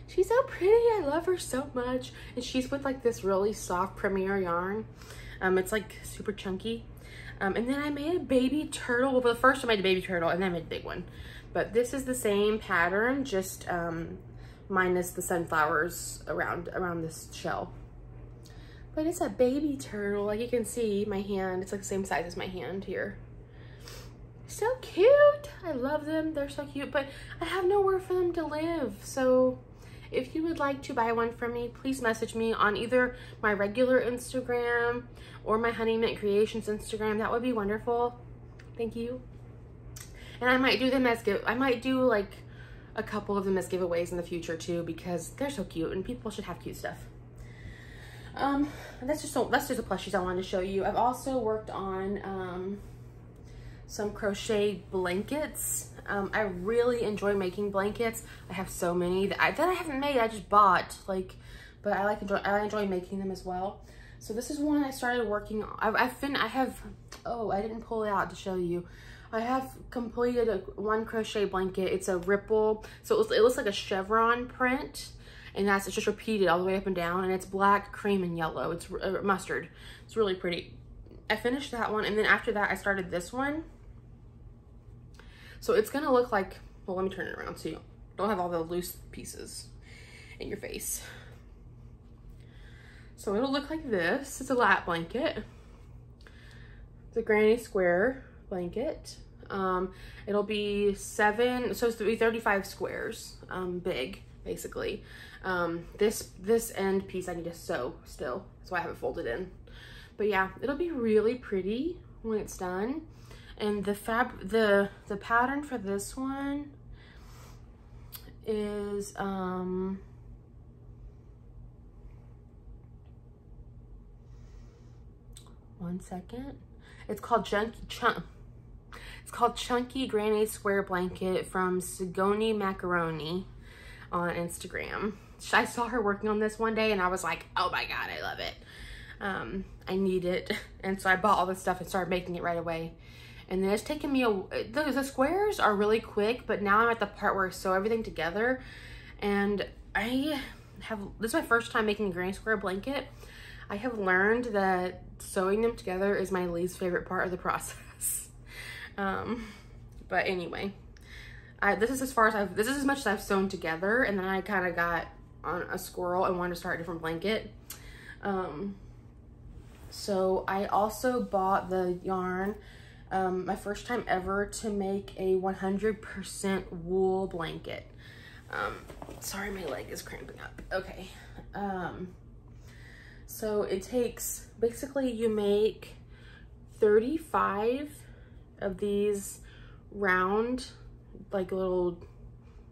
She's so pretty, I love her so much. And she's with like this really soft Premier yarn. It's like super chunky. And then I made a baby turtle. Well, the first I made a baby turtle and then I made a big one. But this is the same pattern, just minus the sunflowers around this shell. But it's a baby turtle, like you can see my hand, it's like the same size as my hand here. So cute, I love them, they're so cute, but I have nowhere for them to live. So if you would like to buy one from me, please message me on either my regular Instagram or my Honey Mint Creations Instagram. That would be wonderful. Thank you. And I might do them as I might do like a couple of them as giveaways in the future too, because they're so cute and people should have cute stuff. That's just a plushies I wanted to show you. I've also worked on some crochet blankets. I really enjoy making blankets. I have so many that I haven't made. I just bought, like, but I enjoy making them as well. So this is one I started working on. I didn't pull it out to show you. I have completed one crochet blanket. It's a ripple, so it looks like a chevron print, and it's just repeated all the way up and down, and it's black, cream, and yellow. It's mustard. It's really pretty. I finished that one, and then after that I started this one. So it's gonna look like, well, let me turn it around so you don't have all the loose pieces in your face. So it'll look like this. It's a lap blanket. It's a granny square blanket. It'll be it's supposed to be 35 squares, big, basically. This end piece I need to sew still, so I have it folded in. But yeah, it'll be really pretty when it's done. And the pattern for this one is one second. It's called Chunky Granny Square Blanket from Sigoni Macaroni on Instagram. I saw her working on this one day and I was like, oh my God, I love it. I need it. And so I bought all this stuff and started making it right away. And then it's taken me the squares are really quick, but now I'm at the part where I sew everything together. And this is my first time making a granny square blanket. I have learned that sewing them together is my least favorite part of the process. But anyway, this is as much as I've sewn together, and then I kind of got on a squirrel and wanted to start a different blanket. So I also bought the yarn, my first time ever to make a 100% wool blanket. Sorry, my leg is cramping up. Okay. So it takes, basically you make 35 of these round, like little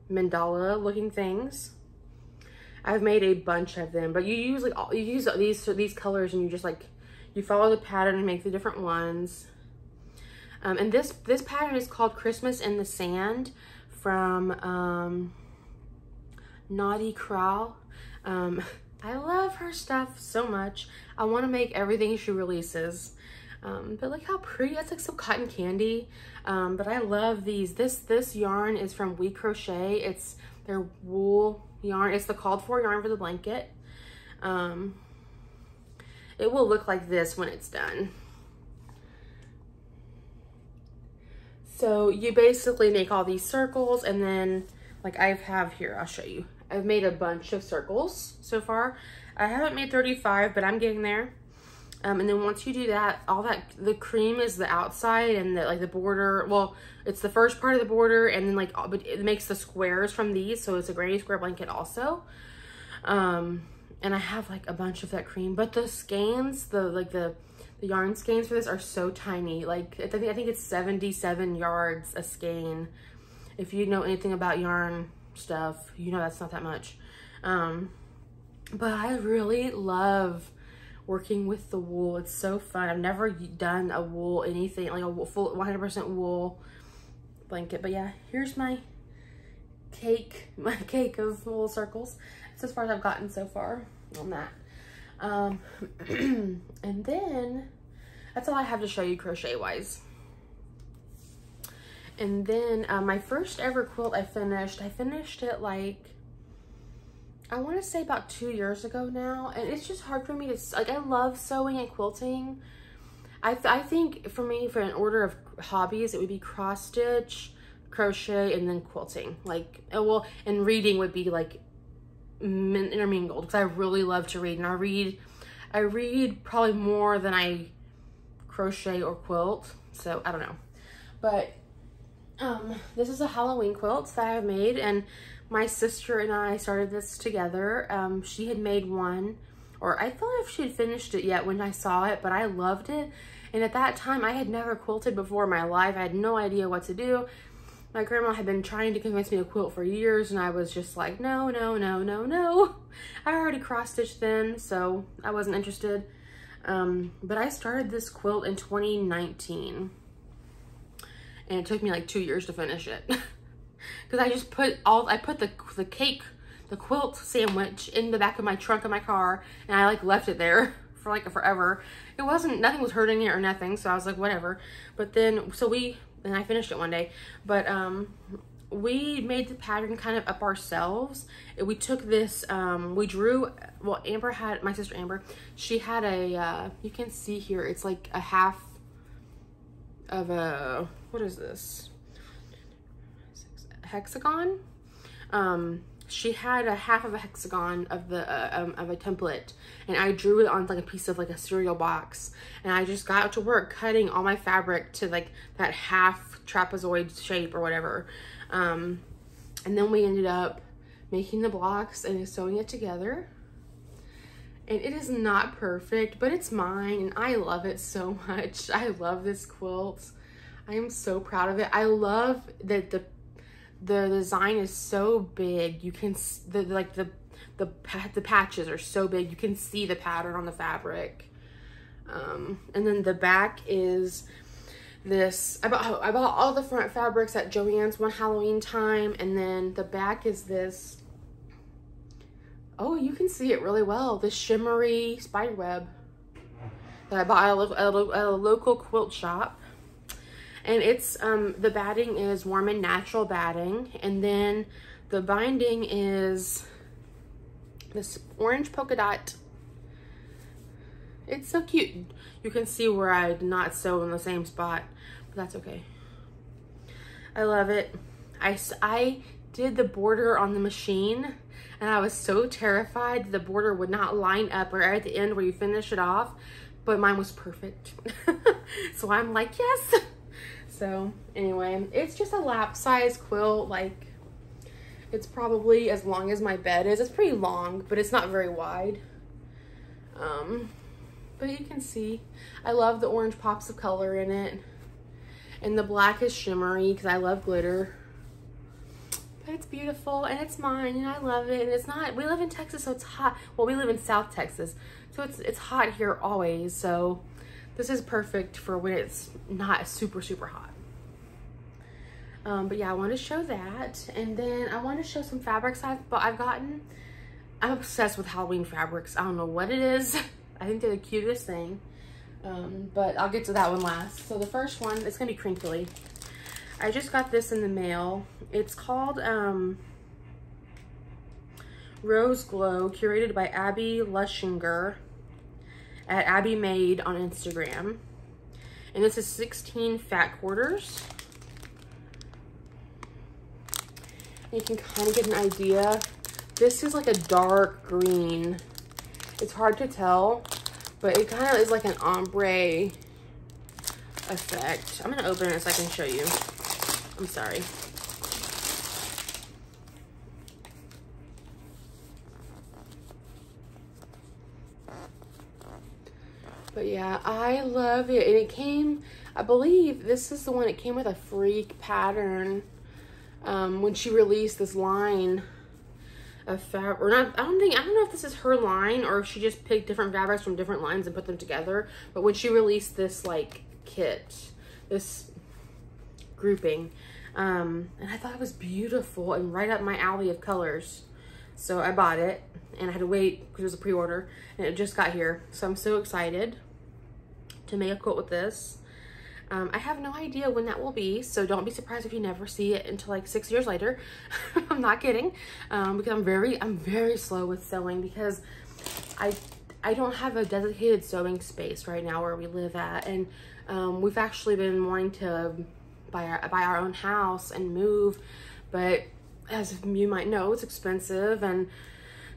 mandala looking things. I've made a bunch of them, but you use these colors, and you just like, you follow the pattern and make the different ones. And this pattern is called Christmas in the Sand from Naughty Crawl. I love her stuff so much. I want to make everything she releases. But look how pretty, that's like so cotton candy. But I love these. This yarn is from We Crochet. It's their wool yarn. It's the called for yarn for the blanket. It will look like this when it's done. So you basically make all these circles, and then like I have here, I'll show you. I've made a bunch of circles so far. I haven't made 35, but I'm getting there. And then once you do that, the cream is the outside and the, like the border. Well, it's the first part of the border, and then like, but it makes the squares from these. So it's a granny square blanket also. And I have like a bunch of that cream, but the skeins, the yarn skeins for this are so tiny. Like I think it's 77 yards a skein. If you know anything about yarn stuff, you know that's not that much. But I really love working with the wool. It's so fun. I've never done a wool anything, like a full 100% wool blanket. But yeah, here's my cake of wool circles. That's as far as I've gotten so far on that. And then that's all I have to show you crochet wise. And then my first ever quilt I finished it like, I want to say about 2 years ago now. And it's just hard for me to, like, I love sewing and quilting. I think for me, for an order of hobbies, it would be cross stitch, crochet, and then quilting. Like, well, and reading would be like intermingled, because I really love to read, and I read probably more than I crochet or quilt. So I don't know, but this is a Halloween quilt that I've made, and my sister and I started this together. She had made one, or I thought if she had finished it yet when I saw it, but I loved it. And at that time, I had never quilted before in my life. I had no idea what to do. My grandma had been trying to convince me to quilt for years, and I was just like, no, no, no, no, no. I already cross-stitched then, so I wasn't interested. But I started this quilt in 2019. And it took me like 2 years to finish it. Because I just put the quilt sandwich in the back of my trunk of my car, and I like left it there for like forever. Nothing was hurting it or nothing, so I was like, whatever. But then, and I finished it one day, but we made the pattern kind of up ourselves. We took this, we drew, well, my sister Amber, she had a, you can see here, it's like a half of a, what is this? Hexagon. She had a half of a hexagon of a template, and I drew it on like a piece of like a cereal box, and I just got to work cutting all my fabric to like that half trapezoid shape or whatever. And then we ended up making the blocks and sewing it together. And it is not perfect, but it's mine, and I love it so much. I love this quilt. I am so proud of it. I love that the design is so big. You can, the patches are so big. You can see the pattern on the fabric. And then the back is this. I bought all the front fabrics at Joann's one Halloween time, and then the back is this. Oh, you can see it really well. This shimmery spider web that I bought at a local quilt shop. And it's, the batting is warm and natural batting. And then the binding is this orange polka dot. It's so cute. You can see where I did not sew in the same spot, but that's okay. I love it. I did the border on the machine, and I was so terrified the border would not line up or at the end where you finish it off, but mine was perfect. So I'm like, yes. So anyway, it's just a lap size quilt. Like, it's probably as long as my bed is. It's pretty long, but it's not very wide. But you can see, I love the orange pops of color in it. And the black is shimmery because I love glitter. But it's beautiful, and it's mine, and I love it. And it's not, we live in Texas, so it's hot. Well, we live in South Texas, so it's hot here always. So this is perfect for when it's not super, super hot. But yeah, I want to show that. And then I want to show some fabrics I've gotten. I'm obsessed with Halloween fabrics. I don't know what it is. I think they're the cutest thing. But I'll get to that one last. So the first one, it's going to be crinkly. I just got this in the mail. It's called Rose Glow, curated by Abby Lushinger at Abby Made on Instagram. And this is 16 fat quarters. You can kind of get an idea. This is like a dark green. It's hard to tell, but it kind of is like an ombre effect. I'm gonna open it so I can show you. I'm sorry. But yeah, I love it. And it came, I believe this is the one, it came with a freak pattern when she released this line of fabric. Or not, I don't know if this is her line or if she just picked different fabrics from different lines and put them together. But when she released this like kit, this grouping, and I thought it was beautiful and right up my alley of colors. So I bought it and I had to wait because it was a pre-order and it just got here. So I'm so excited to make a quilt with this. I have no idea when that will be, so don't be surprised if you never see it until like 6 years later. I'm not kidding, because I'm very slow with sewing because I don't have a dedicated sewing space right now where we live at, and we've actually been wanting to buy our own house and move, but as you might know, it's expensive, and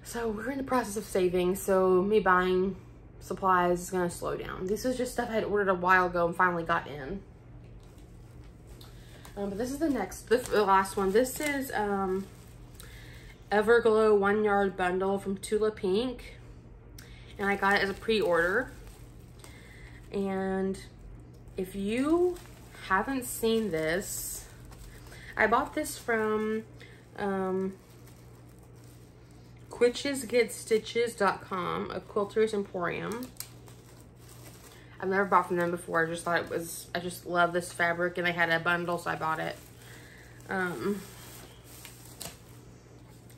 so we're in the process of saving, so me buying supplies is gonna slow down. This is just stuff I had ordered a while ago and finally got in. But this is the last one. This is Everglow 1 yard bundle from Tula Pink, and I got it as a pre-order. And if you haven't seen this, I bought this from QuitchesGetStitches.com, a quilter's emporium. I've never bought from them before. I just thought it was, I just love this fabric and they had a bundle, so I bought it.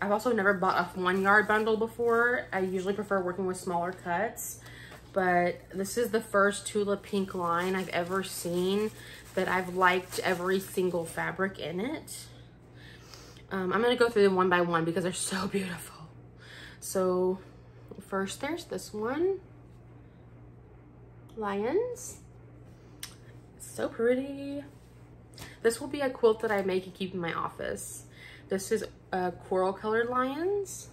I've also never bought a 1 yard bundle before. I usually prefer working with smaller cuts, but this is the first Tula Pink line I've ever seen that I've liked every single fabric in it. I'm gonna go through them one by one because they're so beautiful. So first there's this one, Lions. So pretty. This will be a quilt that I make and keep in my office. This is coral colored lions.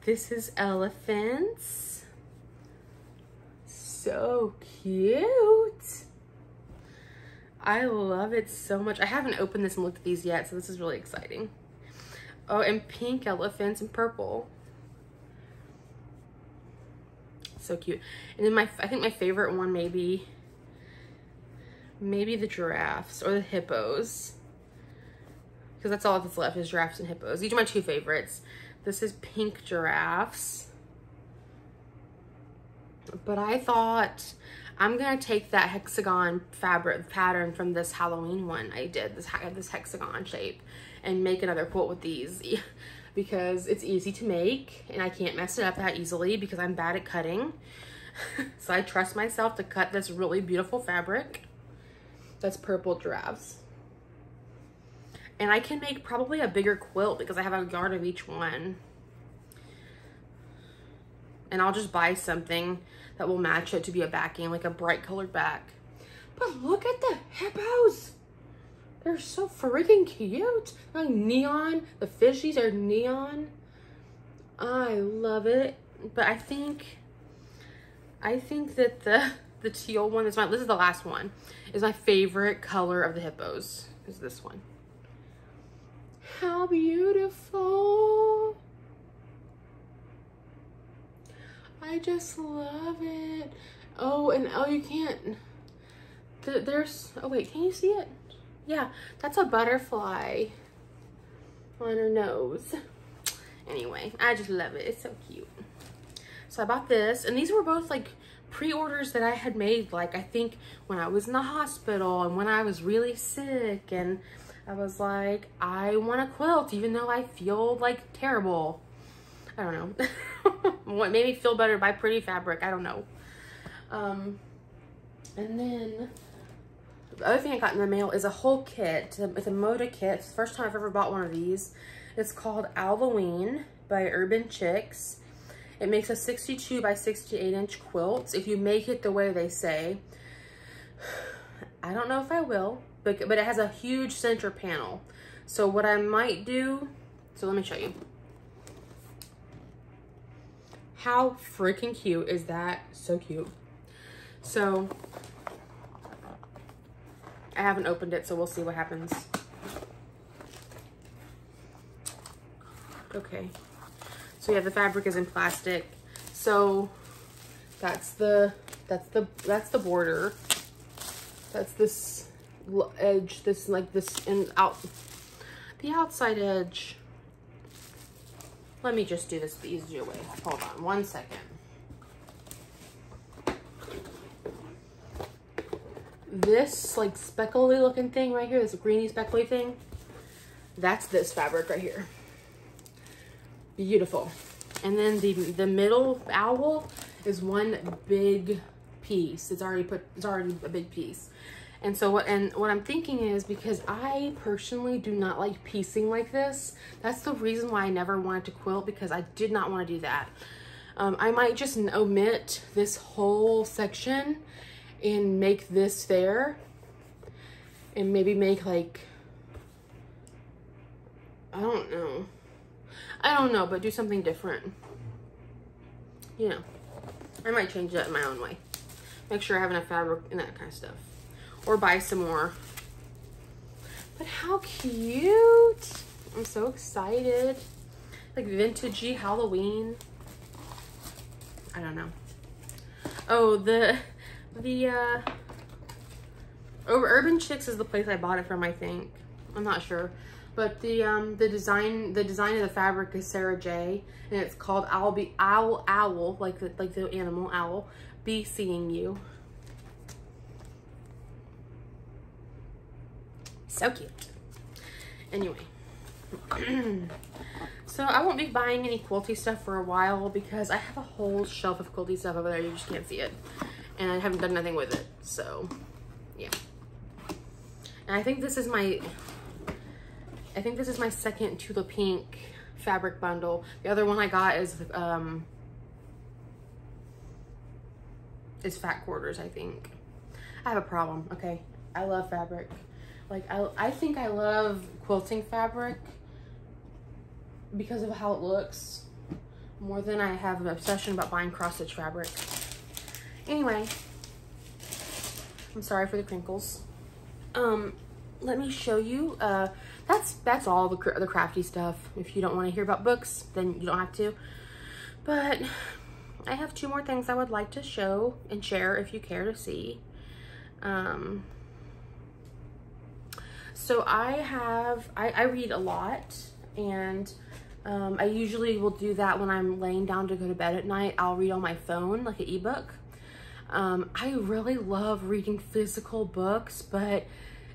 This is elephants. So cute. I love it so much. I haven't opened this and looked at these yet, so this is really exciting. Oh, and pink elephants and purple. So cute. And then I think my favorite one maybe the giraffes or the hippos, because that's all that's left is giraffes and hippos. These are my two favorites. This is pink giraffes, but I thought I'm gonna take that hexagon fabric pattern from this Halloween one I did, this hexagon shape, and make another quilt with these because it's easy to make and I can't mess it up that easily because I'm bad at cutting. So I trust myself to cut this really beautiful fabric. That's purple giraffes. And I can make probably a bigger quilt because I have a yard of each one. And I'll just buy something that will match it to be a backing, like a bright colored back. But look at the hippos. They're so freaking cute. Like neon. The fishies are neon. I love it. But I think that the teal one is this is the last one, is my favorite color of the hippos, is this one. How beautiful. I just love it. Oh, and oh, you can't, there's, oh wait, can you see it? Yeah, that's a butterfly on her nose. Anyway, I just love it. It's so cute. So I bought this, and these were both like pre-orders that I had made, like I think when I was in the hospital and when I was really sick, and I was like, I want a quilt even though I feel like terrible. I don't know. What made me feel better? Buy pretty fabric. I don't know. And then the other thing I got in the mail is a whole kit. It's a Moda kit. It's the first time I've ever bought one of these. It's called Halloween by Urban Chicks. It makes a 62 by 68 inch quilt if you make it the way they say. I don't know if I will, but it has a huge center panel. So what I might do So let me show you. How freaking cute is that? So cute. So I haven't opened it, so we'll see what happens. Okay. So yeah, the fabric is in plastic. So that's the border. That's this edge, this like this, and out the outside edge. Let me just do this the easier way. Hold on 1 second. This like speckly looking thing right here, this greeny speckly thing, that's this fabric right here. Beautiful. And then the middle owl is one big piece. It's already a big piece. And so what I'm thinking is, because I personally do not like piecing like this, that's the reason why I never wanted to quilt, because I did not want to do that. I might just omit this whole section and make this there, and maybe make like, I don't know, but do something different. You know, I might change that in my own way. Make sure I have enough fabric and that kind of stuff. Or buy some more. But how cute. I'm so excited. Like vintagey Halloween. I don't know. Oh, the Urban Chicks is the place I bought it from, I think. I'm not sure. But the design of the fabric is Sarah J, and it's called Owl, like the animal owl, be seeing you. So cute. Anyway, so I won't be buying any quilty stuff for a while, because I have a whole shelf of quilty stuff over there. You just can't see it, and I haven't done nothing with it. So yeah, and I think this is my second Tula Pink fabric bundle. The other one I got is Fat Quarters, I think. I have a problem, okay? I love fabric. Like, I think I love quilting fabric because of how it looks, more than I have an obsession about buying cross-stitch fabric. Anyway, I'm sorry for the crinkles. Let me show you. That's all the crafty stuff. If you don't want to hear about books, then you don't have to. But I have 2 more things I would like to show and share if you care to see. So I read a lot, and I usually will do that when I'm laying down to go to bed at night. I'll read on my phone, like an ebook. I really love reading physical books, but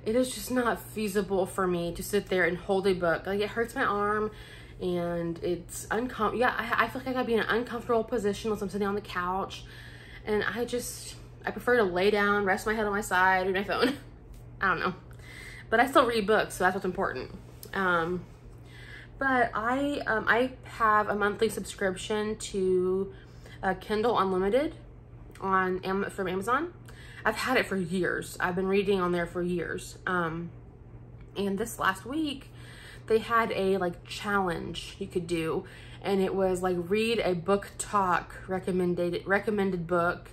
it is just not feasible for me to sit there and hold a book. Like, it hurts my arm, and it's uncomfortable. Yeah, I feel like I gotta be in an uncomfortable position once I'm sitting on the couch, and I prefer to lay down, rest my head on my side, read my phone. I don't know. But I still read books, so that's what's important. But I have a monthly subscription to Kindle Unlimited from Amazon. I've had it for years. I've been reading on there for years. And this last week, they had a like challenge you could do, and it was like read a book talk recommended book,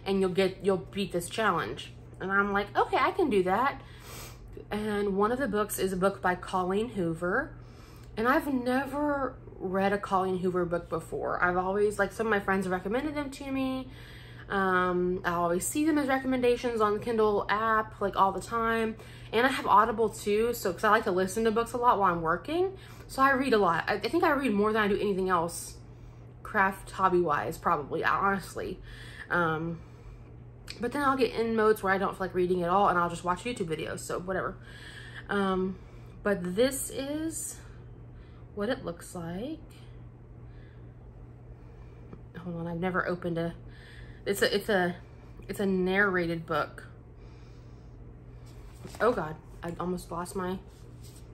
and you'll beat this challenge. And I'm like, okay, I can do that. And one of the books is a book by Colleen Hoover, and I've never read a Colleen Hoover book before. I've always, like, some of my friends have recommended them to me. I always see them as recommendations on the Kindle app, like, all the time. And I have Audible too, so because I like to listen to books a lot while I'm working, so I read a lot. I think I read more than I do anything else, craft hobby wise, probably, honestly. But then I'll get in modes where I don't feel like reading at all, and I'll just watch YouTube videos, so whatever. But this is what it looks like. Hold on, I've never opened a, it's a narrated book. Oh God, I almost lost my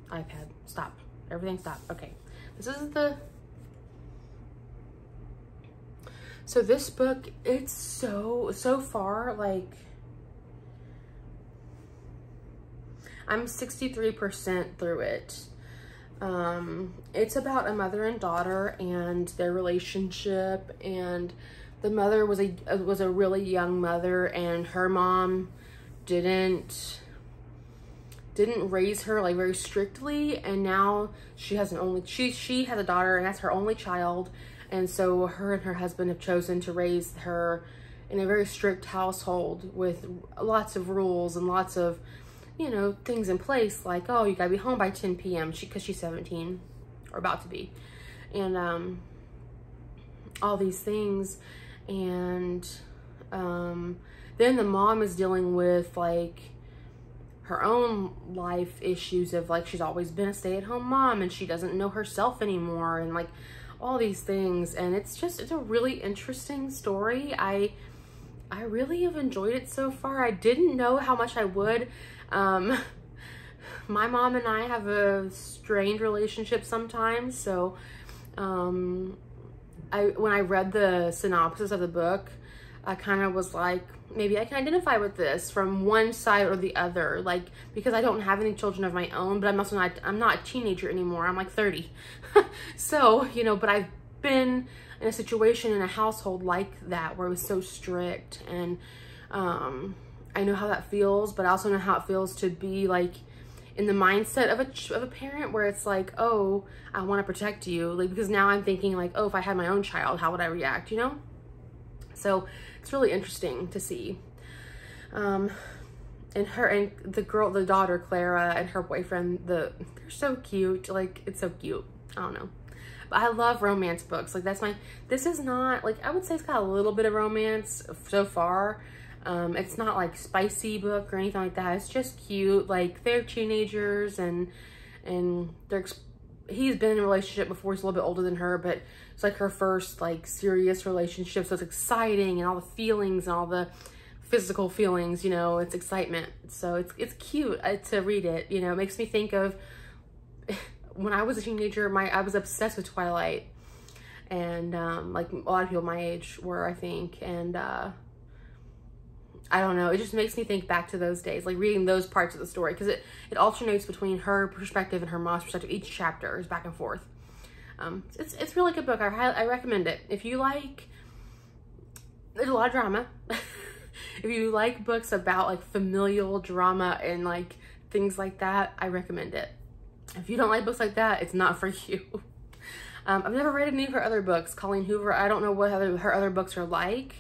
iPad. Stop, everything stop. Okay, this is so this book, it's so far, like, I'm 63% through it. It's about a mother and daughter and their relationship, and the mother was a really young mother, and her mom didn't raise her like very strictly, and now she has she has a daughter, and that's her only child. And so her and her husband have chosen to raise her in a very strict household with lots of rules and lots of, you know, things in place, like, oh, you gotta be home by 10 p.m. because she's 17 or about to be, and all these things. And then the mom is dealing with like her own life issues of like, she's always been a stay-at-home mom and she doesn't know herself anymore, and like all these things. And it's a really interesting story. I really have enjoyed it so far. I didn't know how much I would. My mom and I have a strained relationship sometimes, so when I read the synopsis of the book, I kind of was like, maybe I can identify with this from one side or the other, like, because I don't have any children of my own, but I'm not a teenager anymore. I'm like 30. So, you know, but I've been in a situation in a household like that where it was so strict, and I know how that feels, but I also know how it feels to be like in the mindset of a parent where it's like, oh, I want to protect you, like, because now I'm thinking like, oh, if I had my own child, how would I react, you know? So it's really interesting to see. And the daughter Clara and her boyfriend, they're so cute. Like, it's so cute. I don't know. But I love romance books. Like, this is not, like, I would say it's got a little bit of romance so far. It's not like spicy book or anything like that. It's just cute. Like, they're teenagers, and he's been in a relationship before. He's a little bit older than her, but it's like her first like serious relationship. So it's exciting, and all the feelings and all the physical feelings, you know, it's excitement. So it's cute to read it. You know, it makes me think of when I was a teenager. I was obsessed with Twilight, and like a lot of people my age were, I think. And I don't know, it just makes me think back to those days, like reading those parts of the story, because it alternates between her perspective and her mom's perspective. Each chapter is back and forth. It's a really good book. I recommend it. If you like, there's a lot of drama. If you like books about like familial drama and like things like that, I recommend it. If you don't like books like that, it's not for you. I've never read any of her other books. Colleen Hoover, I don't know what her other books are like.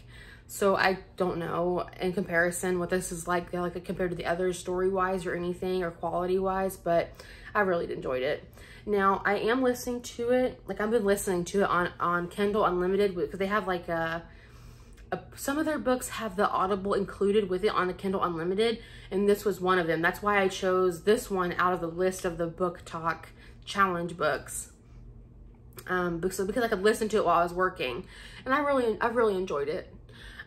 So I don't know in comparison what this is like compared to the others, story-wise or anything, or quality-wise, but I really enjoyed it. Now, I am listening to it, like I've been listening to it on Kindle Unlimited, because they have like some of their books have the Audible included with it on the Kindle Unlimited, and this was one of them. That's why I chose this one out of the list of the Book Talk Challenge books. Because I could listen to it while I was working, and I really enjoyed it.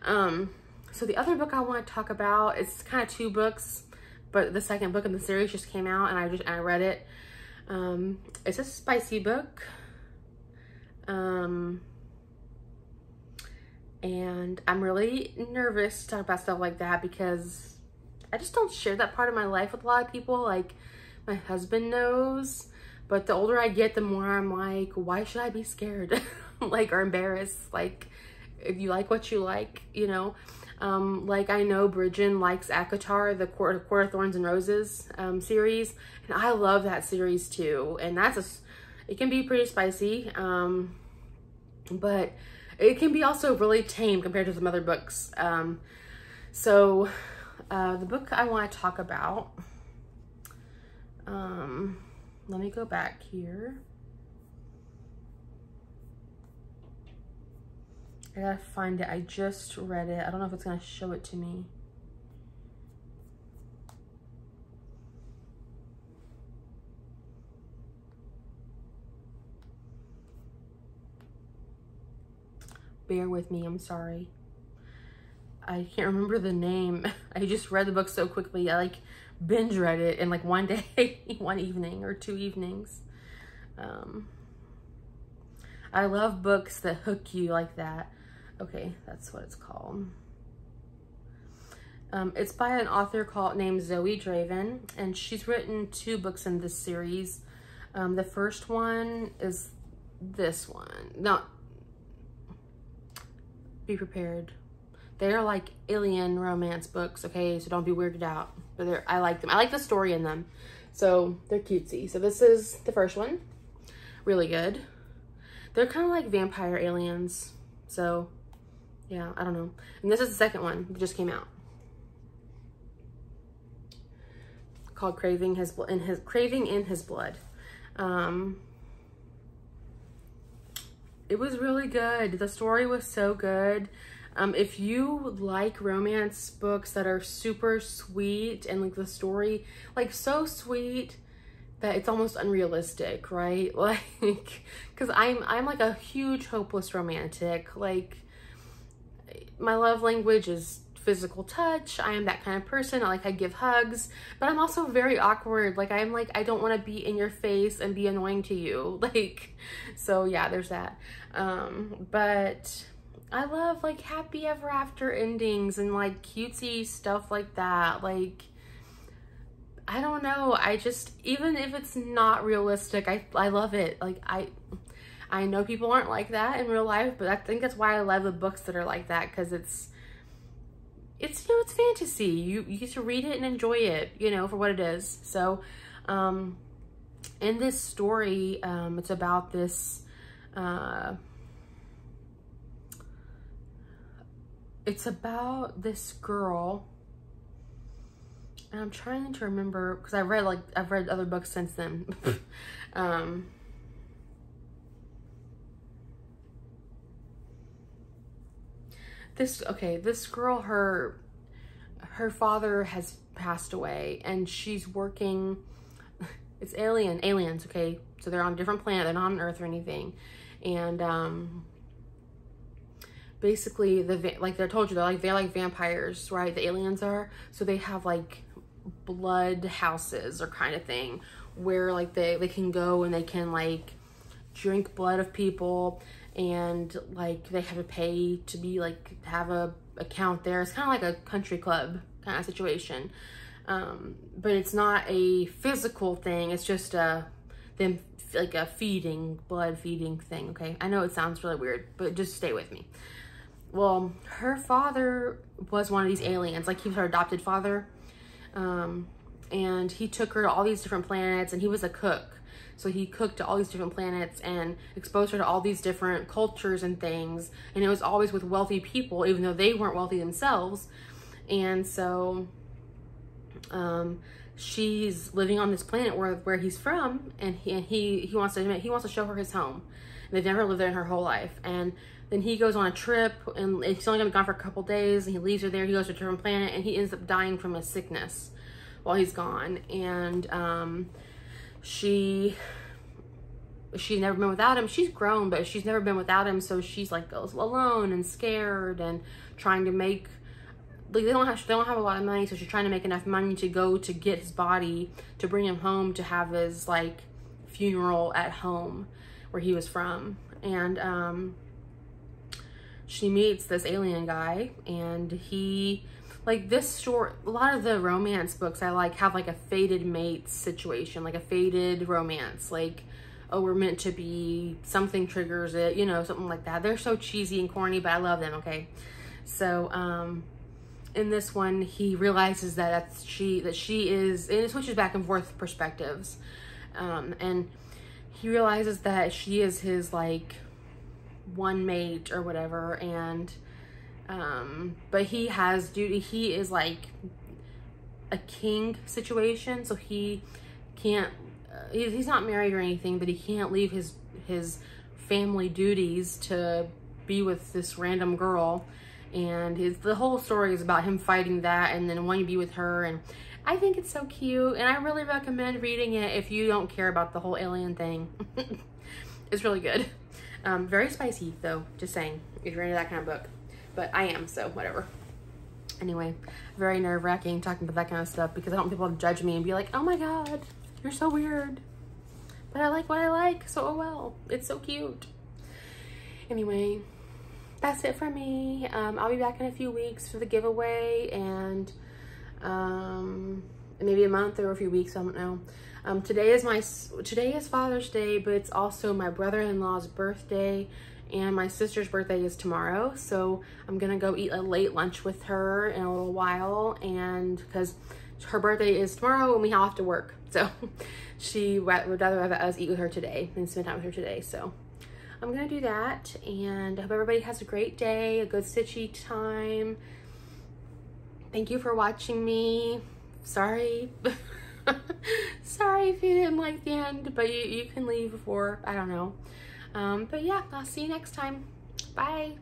So the other book I want to talk about, it's kind of two books, but the second book in the series just came out, and I read it. It's a spicy book. And I'm really nervous to talk about stuff like that, because I just don't share that part of my life with a lot of people. Like, my husband knows, but the older I get, the more I'm like, why should I be scared? Like, or embarrassed? Like, if you like what you like, you know. Like, I know Bridget likes ACOTAR, the Court of Thorns and Roses series, and I love that series too. And it can be pretty spicy, but it can be also really tame compared to some other books. So the book I want to talk about, let me go back here. I gotta find it. I just read it. I don't know if it's gonna show it to me. Bear with me, I'm sorry. I can't remember the name. I just read the book so quickly. I like binge read it in like one day, one evening or 2 evenings. I love books that hook you like that. Okay, that's what it's called. It's by an author named Zoe Draven, and she's written 2 books in this series. The first one is this one. No, be prepared. They're like alien romance books, okay? So don't be weirded out. But I like them. I like the story in them. So they're cutesy. So this is the first one. Really good. They're kind of like vampire aliens. So yeah, I don't know. And this is the second one that just came out. Called Craving in His Blood. It was really good. The story was so good. If you like romance books that are super sweet and like the story, like so sweet that it's almost unrealistic, right? Like, cause I'm like a huge hopeless romantic. Like, my love language is physical touch. I am that kind of person. I give hugs, but I'm also very awkward. Like, I'm like, I don't want to be in your face and be annoying to you. Like, so yeah, there's that. But I love like happy ever after endings and like cutesy stuff like that. Like, I don't know. I just, even if it's not realistic, I love it. Like, I know people aren't like that in real life, but I think that's why I love the books that are like that, because it's you know, it's fantasy. You get to read it and enjoy it, you know, for what it is. So in this story, it's about this girl, and I'm trying to remember because I've read other books since then. This girl, her father has passed away, and she's working, it's aliens, okay? So they're on a different planet, they're not on Earth or anything. And basically, like I told you, they're like vampires, right? The aliens are. So they have like blood houses or kind of thing where like they can go and they can like drink blood of people, and like they have to pay to be like have a account there. It's kind of like a country club kind of situation, but it's not a physical thing. It's just them like a blood feeding thing. Okay, I know it sounds really weird, but just stay with me. Well, her father was one of these aliens. Like, he was her adopted father, and he took her to all these different planets, and he was a cook. So he cooked to all these different planets and exposed her to all these different cultures and things. And it was always with wealthy people, even though they weren't wealthy themselves. And so she's living on this planet where he's from, and he wants to show her his home. And they've never lived there in her whole life. And then he goes on a trip, and he's only gonna be gone for a couple days, and he leaves her there. He goes to a different planet, and he ends up dying from a sickness while he's gone. And she's never been without him. She's grown, but she's never been without him. So she's like goes alone and scared and trying to make, like, they don't have a lot of money. So she's trying to make enough money to go to get his body, to bring him home, to have his like funeral at home where he was from. And she meets this alien guy, and he, like, this short, a lot of the romance books I like have like a fated mate situation, like a fated romance, like, oh, we're meant to be, something triggers it, you know, something like that. They're so cheesy and corny, but I love them, okay? So in this one, he realizes that she is, and it switches back and forth perspectives, and he realizes that she is his like one mate or whatever. And but he has duty. He is like a king situation, so he can't, he's not married or anything, but he can't leave his family duties to be with this random girl. And the whole story is about him fighting that and then wanting to be with her. And I think it's so cute, and I really recommend reading it if you don't care about the whole alien thing. It's really good. Very spicy though, just saying, if you're into that kind of book. But I am, so whatever. Anyway, very nerve-wracking talking about that kind of stuff, because I don't want people to judge me and be like, oh my god, you're so weird. But I like what I like, so oh well. It's so cute. Anyway, that's it for me. I'll be back in a few weeks for the giveaway, and maybe a month or a few weeks, I don't know. Today is Father's Day, but it's also my brother-in-law's birthday, and my sister's birthday is tomorrow. So I'm gonna go eat a late lunch with her in a little while, and because her birthday is tomorrow and we have to work, so she would rather have us eat with her today and spend time with her today. So I'm gonna do that, and I hope everybody has a great day, a good stitchy time. Thank you for watching me. Sorry. Sorry if you didn't like the end, but you can leave before, I don't know. But yeah, I'll see you next time. Bye.